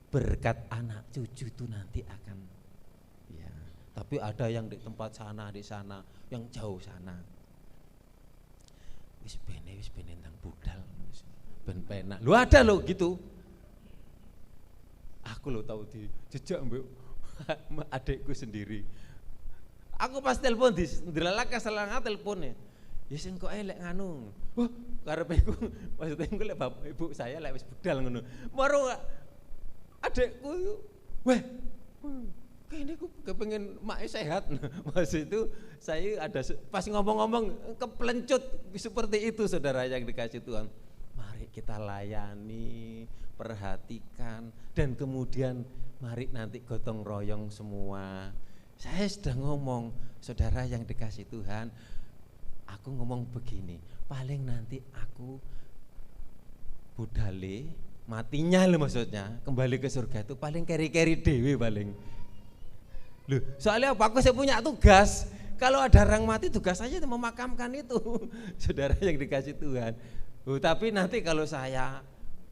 berkat anak cucu itu nanti akan ya. Tapi ada yang di tempat sana, di sana, yang jauh sana. Wis bene tentang budal, ben penak. Lu ada lo gitu. Aku lo tahu di jejak mbak adikku sendiri. Aku pas telepon dilalak keselangat teleponnya. Ya sing kok elek nganu. Wah, karepeku maksudnya engko lek bapak ibu saya lek wis budal ngono. Maro adikku weh kayaknya aku kepengen mak sehat. Maksud itu saya ada pas ngomong-ngomong keplencut seperti itu, saudara yang dikasih Tuhan. Mari kita layani, perhatikan, dan kemudian mari nanti gotong royong semua. Saya sudah ngomong, saudara yang dikasih Tuhan, aku ngomong begini, paling nanti aku budale matinya loh, maksudnya kembali ke surga itu paling keri-keri dewe paling. Loh, soalnya apa? Aku saya punya tugas. Kalau ada orang mati, tugas saya itu memakamkan itu. Saudara yang dikasih Tuhan. Tapi nanti kalau saya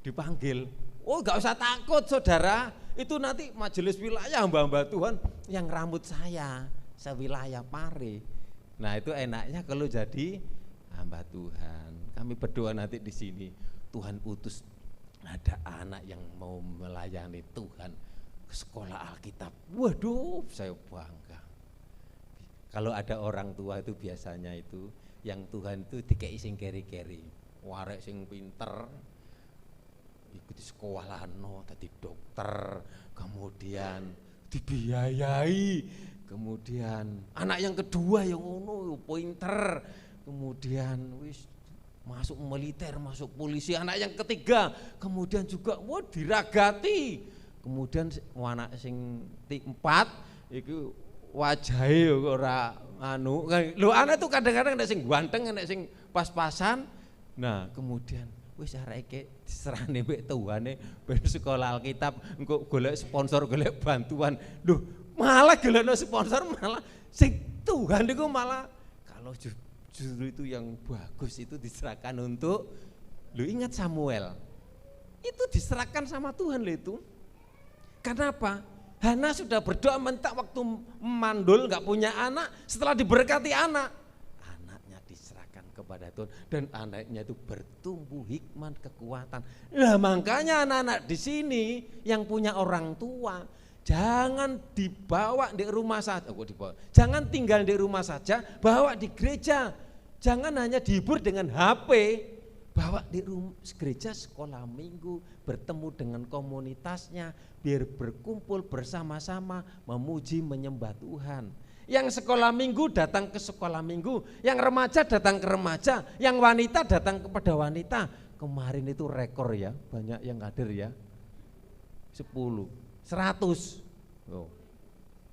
dipanggil, oh gak usah takut saudara. Itu nanti majelis wilayah hamba-hamba Tuhan yang rambut saya sewilayah Pare. Nah itu enaknya kalau jadi hamba Tuhan. Kami berdoa nanti di sini Tuhan utus ada anak yang mau melayani Tuhan. Sekolah Alkitab, waduh saya bangga. Kalau ada orang tua itu biasanya itu yang Tuhan itu dikei sing keri-keri, warek sing pinter, ikuti sekolah tadi dokter, kemudian dibiayai, kemudian anak yang kedua yang pinter, kemudian wis masuk militer, masuk polisi, anak yang ketiga, kemudian juga diragati. Kemudian anak sing 4 itu wajahe ora anu. Lho anak tuh kadang-kadang nek sing ganteng, nek sing pas-pasan. Nah, kemudian wis areke diserahne mbek Tuhane ben sekolah Alkitab, engko golek sponsor, golek bantuan. Duh, malah golekno sponsor malah sing Tuhan niku malah kalau justru itu yang bagus itu diserahkan untuk lu ingat Samuel. Itu diserahkan sama Tuhan lho itu. Kenapa? Hana sudah berdoa minta waktu mandul nggak punya anak, setelah diberkati anak, anaknya diserahkan kepada Tuhan dan anaknya itu bertumbuh hikmat, kekuatan. Nah makanya anak-anak di sini yang punya orang tua jangan dibawa di rumah saja, jangan tinggal di rumah saja, bawa di gereja, jangan hanya dihibur dengan HP. Bawa di rumah gereja, sekolah minggu, bertemu dengan komunitasnya, biar berkumpul bersama-sama memuji menyembah Tuhan. Yang sekolah minggu datang ke sekolah minggu, yang remaja datang ke remaja, yang wanita datang kepada wanita. Kemarin itu rekor ya, banyak yang hadir ya, 10, 100.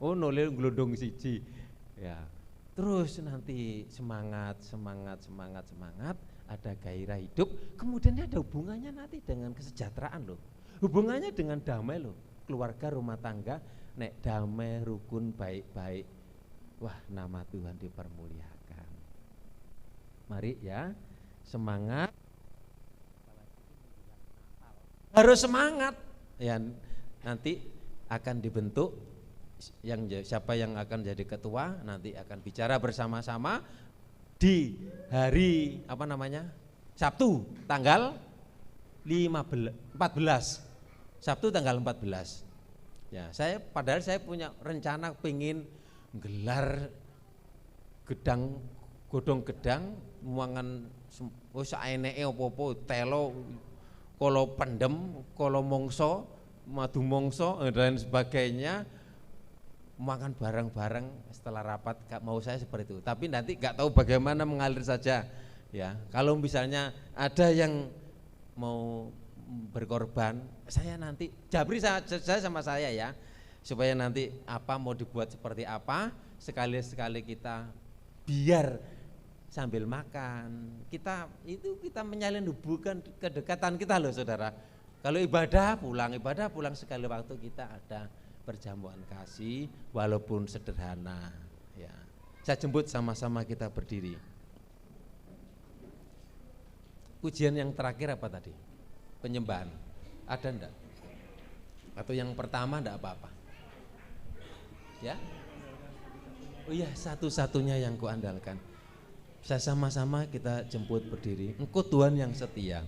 Oh nolil glodong siji ya. Terus nanti semangat, ada gairah hidup, kemudian ada hubungannya nanti dengan kesejahteraan loh, hubungannya dengan damai loh, keluarga rumah tangga, nek damai, rukun, baik-baik, wah nama Tuhan dipermuliakan. Mari ya, semangat, harus semangat, ya nanti akan dibentuk. Siapa yang akan jadi ketua nanti akan bicara bersama-sama di hari Sabtu tanggal 14 Sabtu tanggal 14 ya. Padahal saya punya rencana pengen gelar godong gedang muangan saeneke opo-opo telo kolo pendem kolo mongso madu mongso dan sebagainya, makan bareng-bareng setelah rapat. Mau saya seperti itu, tapi nanti gak tahu bagaimana mengalir saja ya. Kalau misalnya ada yang mau berkorban, saya nanti Jabri saya sama saya ya, supaya nanti apa mau dibuat seperti apa, sekali-sekali kita biar sambil makan, kita menyalin hubungan kedekatan kita loh saudara. Kalau ibadah pulang sekali waktu kita ada perjamuan kasih walaupun sederhana ya. Saya jemput sama-sama kita berdiri. Pujian yang terakhir apa tadi? Penyembahan. Ada enggak? Atau yang pertama enggak apa-apa? Ya? Oh iya, satu-satunya yang kuandalkan. Saya sama-sama kita jemput berdiri. Engkau Tuhan yang setia.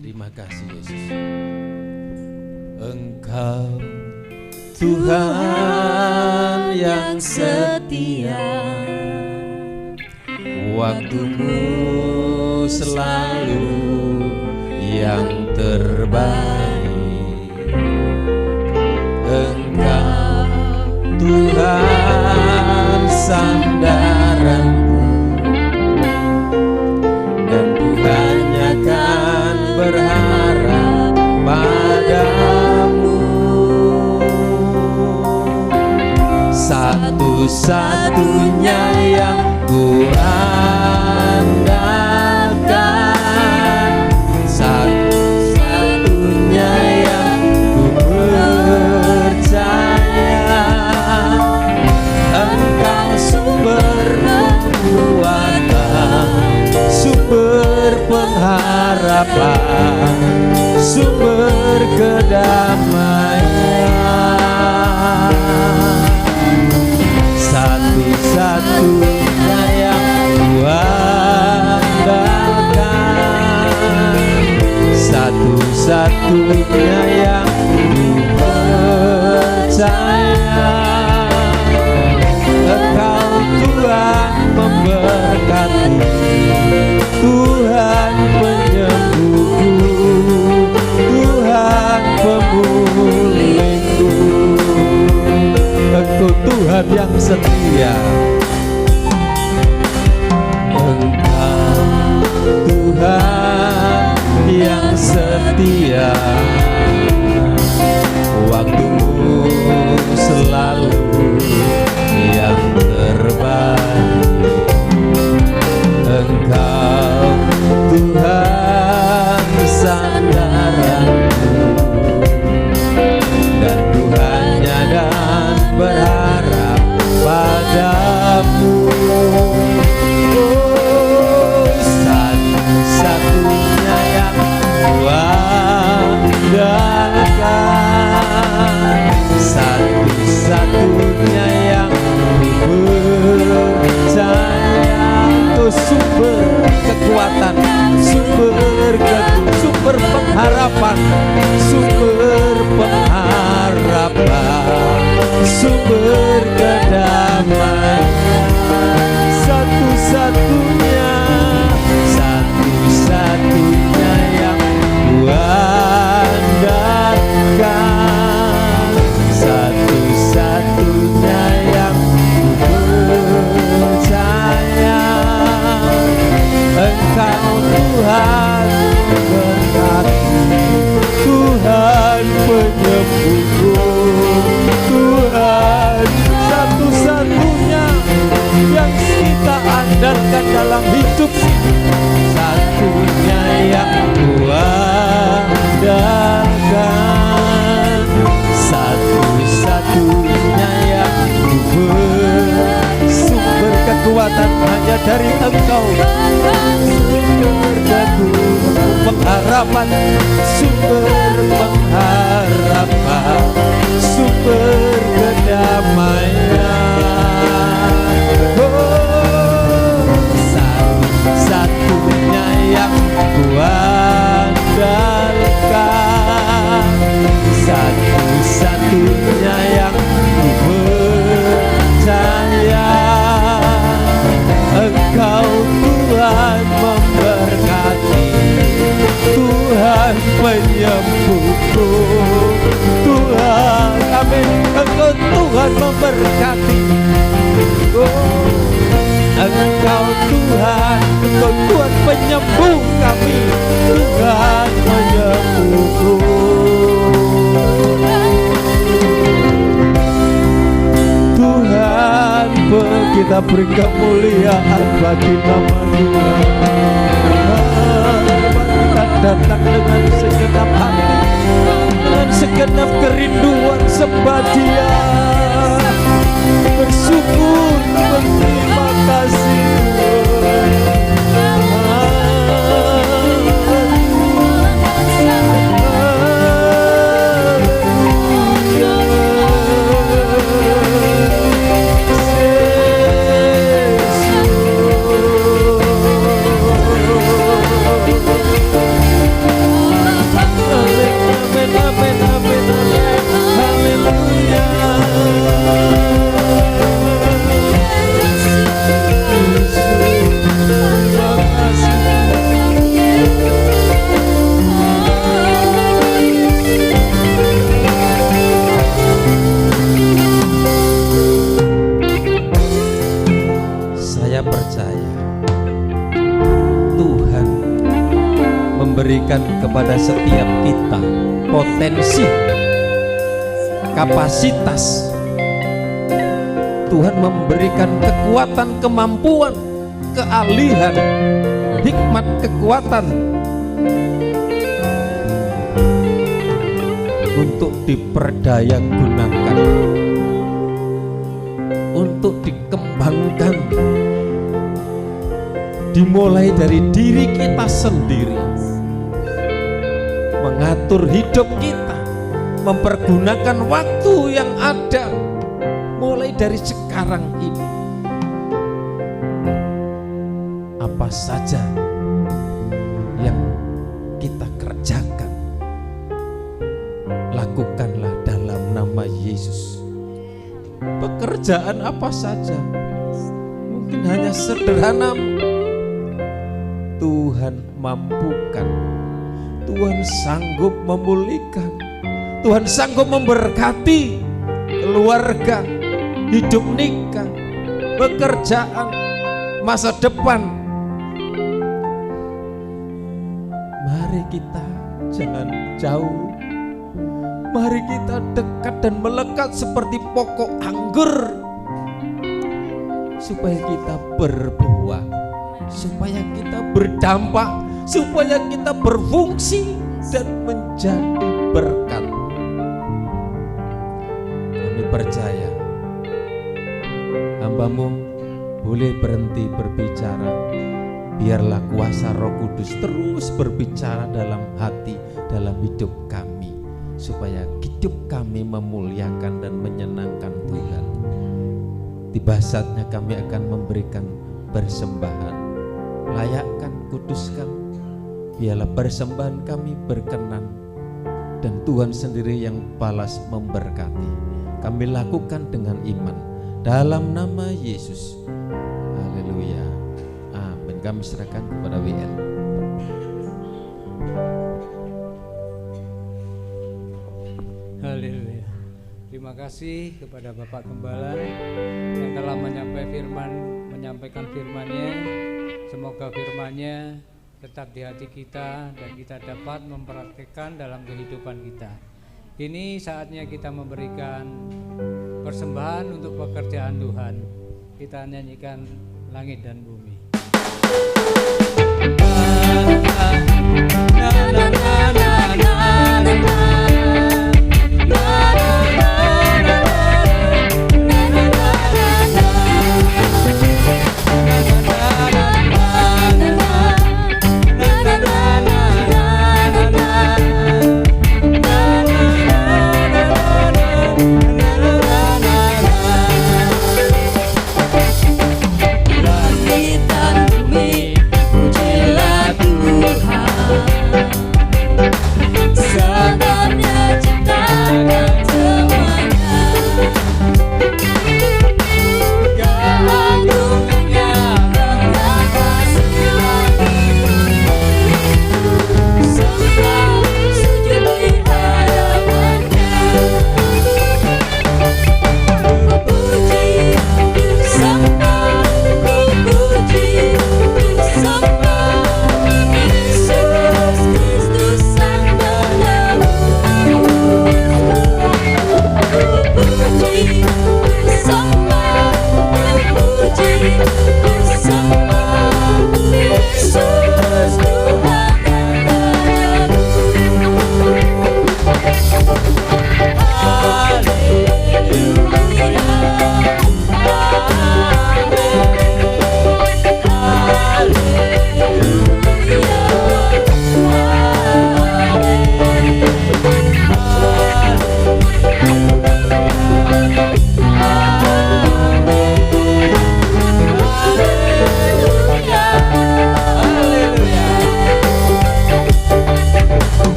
Terima kasih Yesus. Engkau Tuhan yang setia, waktumu selalu yang terbaik. Engkau Tuhan sandaranku, dan ku hanya kan berharap padamu. Satu-satunya yang ku andalkan, satu-satunya yang ku percaya. Engkau sumber kekuatan, sumber pengharapan, sumber kedamaian. Satu-satunya yang kuandalkan, satu-satunya yang ku percaya. Engkau Tuhan memberkati, Tuhan penyembuhku, Tuhan pemulihku. Engkau Tuhan yang setia. Engkau Tuhan yang setia, waktumu selalu yang terbaik. Engkau Tuhan sandaranku, dan ku hanya dan berharap padamu. Oh, satu-satunya yang kuandalkan, satu-satunya yang ku percaya. Oh, sumber kekuatan, sumber pengharapan, sumber pengharapan, sumber kedamaian. Satu-satunya yang kuandalkan, satu-satunya yang percaya. Engkau Tuhan berkati, Tuhan penyembuhku, Tuhan satu-satunya yang kita andalkan dalam hidup ini. Satunya yang kuandalkan, satu-satunya yang sumber kekuatan hanya dari Engkau. Sumber pengharapan, sumber pengharapan, sumber kedamaian. Oh, satu-satunya yang kuandalkan, satu-satunya yang percaya. Engkau Tuhan memberkati, Tuhan penyembuhku, Tuhan, amin. Engkau Tuhan memberkati. Oh, Engkau Tuhan, Engkau Tuhan penyembuh kami, Tuhan penyembuhku. Tuhan, kita beri kemuliaan bagi nama Tuhan. Kita datang dengan segenap hati, dengan segenap kerinduan sembah Dia, bersyukur, berterima kasih memberikan kepada setiap kita potensi, kapasitas. Tuhan memberikan kekuatan, kemampuan, keahlian, hikmat, kekuatan untuk diperdaya gunakan, untuk dikembangkan, dimulai dari diri kita sendiri, mengatur hidup kita, mempergunakan waktu yang ada mulai dari sekarang ini. Apa saja yang kita kerjakan, lakukanlah dalam nama Yesus. Pekerjaan apa saja, mungkin hanya sederhana, Tuhan mampukan. Tuhan sanggup memulihkan, Tuhan sanggup memberkati keluarga, hidup nikah, pekerjaan, masa depan. Mari kita jangan jauh, mari kita dekat dan melekat seperti pokok anggur, supaya kita berbuah, supaya kita berdampak, supaya kita berfungsi dan menjadi berkat. Kami percaya hamba-Mu boleh berhenti berbicara, biarlah kuasa Roh Kudus terus berbicara dalam hati, dalam hidup kami, supaya hidup kami memuliakan dan menyenangkan Tuhan. Tiba saatnya kami akan memberikan persembahan. Layakkan, kuduskan, biarlah persembahan kami berkenan, dan Tuhan sendiri yang balas memberkati. Kami lakukan dengan iman dalam nama Yesus. Haleluya, amin. Kami serahkan kepada WN. Haleluya. Terima kasih kepada Bapak Gembala yang telah menyampaikan firman-Nya. Semoga firman-Nya tetap di hati kita dan kita dapat mempraktikkan dalam kehidupan kita. Ini saatnya kita memberikan persembahan untuk pekerjaan Tuhan. Kita nyanyikan Langit dan Bumi. Langit dan bumi, pujilah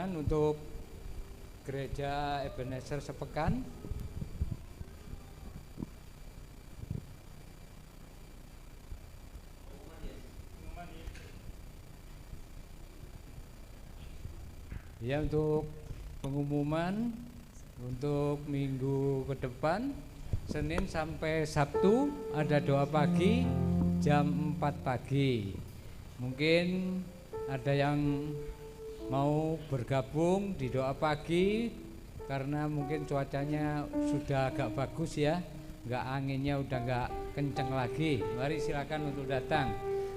Tuhan untuk Gereja Ebenezer Sepekan. Ya, untuk pengumuman untuk minggu ke depan, Senin sampai Sabtu ada doa pagi jam 4 pagi. Mungkin ada yang mau bergabung di doa pagi karena mungkin cuacanya sudah agak bagus ya, enggak, anginnya udah enggak kenceng lagi. Mari silakan untuk datang.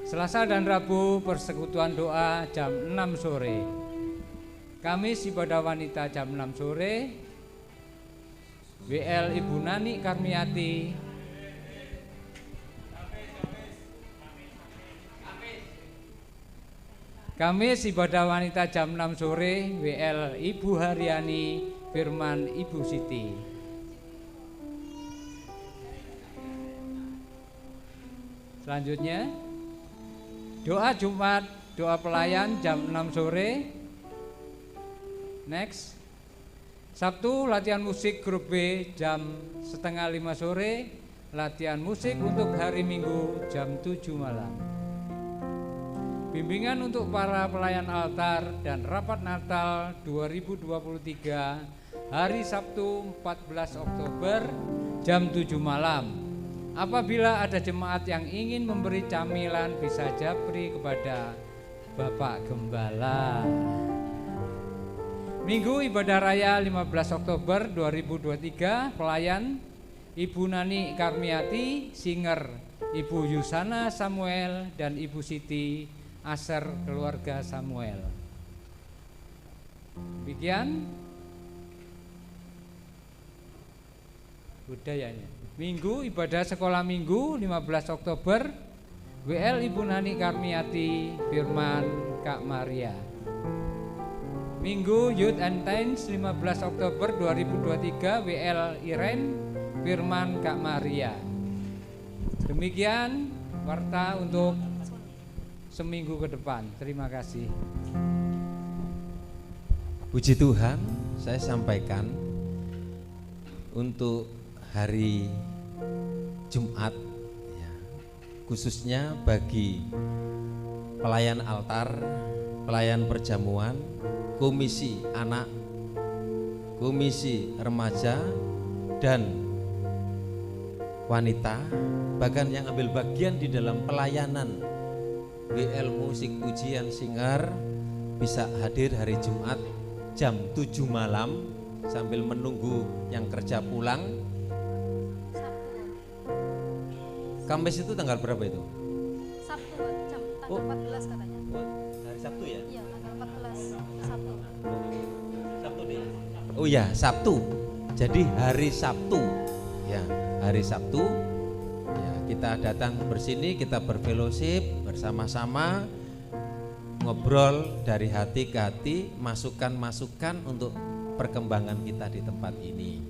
Selasa dan Rabu persekutuan doa jam 6 sore. Kamis ibadah wanita jam 6 sore. WL Ibu Nani Karmiati. Kamis ibadah wanita jam 6 sore. WL Ibu Haryani, Firman Ibu Siti. Selanjutnya doa Jumat, doa pelayan jam 6 sore. Next, Sabtu latihan musik grup B jam 4:30 sore, latihan musik untuk hari Minggu jam 7 malam. Bimbingan untuk para pelayan altar dan rapat Natal 2023 hari Sabtu 14 Oktober jam 7 malam. Apabila ada jemaat yang ingin memberi camilan bisa japri kepada Bapak Gembala. Minggu ibadah raya 15 Oktober 2023 pelayan Ibu Nani Karmiati, singer Ibu Yusana Samuel dan Ibu Siti Aser keluarga Samuel. Demikian budayanya. Minggu ibadah sekolah minggu 15 Oktober WL Ibu Nani Karmiati, Firman Kak Maria. Minggu Youth and Teens 15 Oktober 2023 WL Iren, Firman Kak Maria. Demikian warta untuk seminggu ke depan. Terima kasih. Puji Tuhan, saya sampaikan untuk hari Jumat ya, khususnya bagi pelayan altar, pelayan perjamuan, komisi anak, komisi remaja dan wanita, bahkan yang ambil bagian di dalam pelayanan WL musik pujian singer bisa hadir hari Jumat jam 7 malam sambil menunggu yang kerja pulang. Kamis itu tanggal berapa itu? Sabtu, jam tanggal 14 katanya. Hari Sabtu ya? Iya, tanggal 14 Sabtu. Sabtu deh. Oh ya, Sabtu. Jadi hari Sabtu. Ya, hari Sabtu. Ya, kita datang bersini, kita berfellowship bersama-sama, ngobrol dari hati ke hati, masukan-masukan untuk perkembangan kita di tempat ini.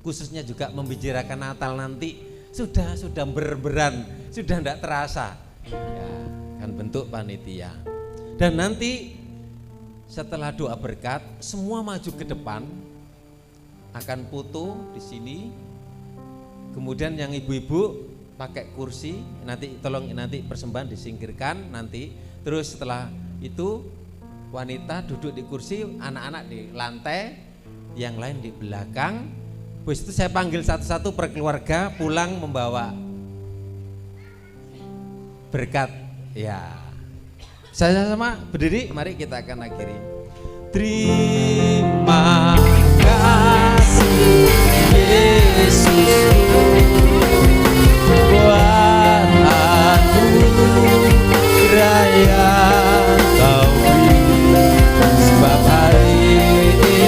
Khususnya juga membicarakan Natal nanti. Sudah berberan, sudah tidak terasa. Ya, kan bentuk panitia. Dan nanti setelah doa berkat, semua maju ke depan, akan foto di sini. Kemudian yang ibu-ibu pakai kursi, nanti tolong nanti persembahan disingkirkan nanti. Terus setelah itu wanita duduk di kursi, anak-anak di lantai, yang lain di belakang. Habis itu saya panggil satu-satu per keluarga pulang membawa berkat. Ya, saya sama berdiri, mari kita akan akhiri. Terima kasih Yesus buat anugerah yang Kau beri, sebab hari ini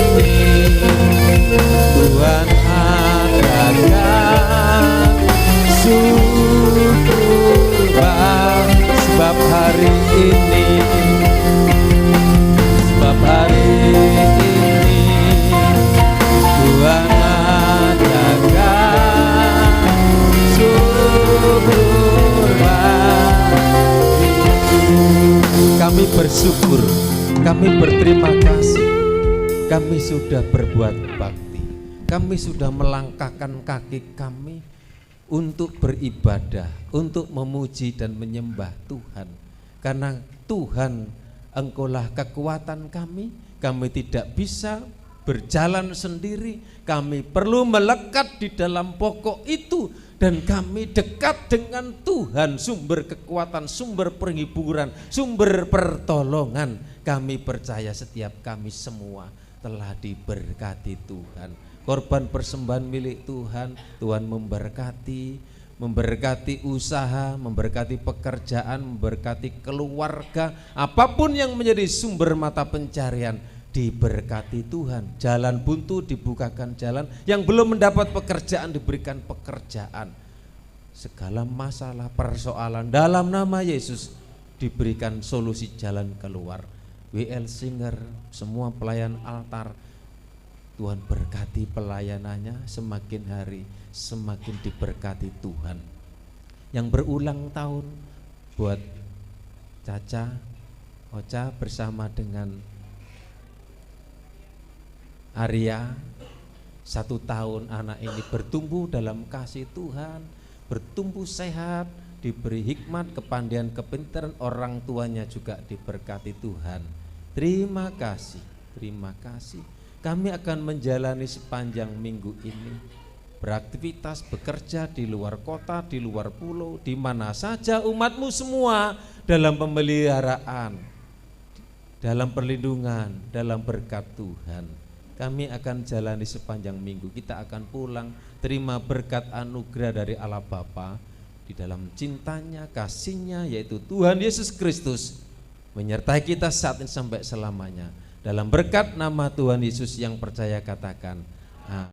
Tuhan adakan syukur, sebab hari ini Tuhan adakan syukur. Kami bersyukur, kami berterima kasih kami sudah berbuat bakti, kami sudah melangkahkan kaki kami untuk beribadah, untuk memuji dan menyembah Tuhan. Karena Tuhan, Engkaulah kekuatan kami tidak bisa berjalan sendiri, kami perlu melekat di dalam pokok itu, dan kami dekat dengan Tuhan, sumber kekuatan, sumber penghiburan, sumber pertolongan. Kami percaya setiap kami semua telah diberkati Tuhan. Korban persembahan milik Tuhan, Tuhan memberkati usaha, memberkati pekerjaan, memberkati keluarga, apapun yang menjadi sumber mata pencarian, diberkati Tuhan. Jalan buntu dibukakan jalan, yang belum mendapat pekerjaan diberikan pekerjaan. Segala masalah, persoalan dalam nama Yesus diberikan solusi jalan keluar. WL Singer, semua pelayan altar, Tuhan berkati pelayanannya, semakin hari semakin diberkati Tuhan. Yang berulang tahun buat Caca, Ocha bersama dengan Arya, 1 tahun anak ini bertumbuh dalam kasih Tuhan, bertumbuh sehat, diberi hikmat, kepandaian, kepintaran, orang tuanya juga diberkati Tuhan. Terima kasih, terima kasih. Kami akan menjalani sepanjang minggu ini beraktivitas, bekerja di luar kota, di luar pulau, di mana saja umatmu semua dalam pemeliharaan, dalam perlindungan, dalam berkat Tuhan. Kami akan jalani sepanjang minggu. Kita akan pulang terima berkat anugerah dari Allah Bapa di dalam cintanya, kasihnya, yaitu Tuhan Yesus Kristus menyertai kita saat ini sampai selamanya. Dalam berkat nama Tuhan Yesus yang percaya katakan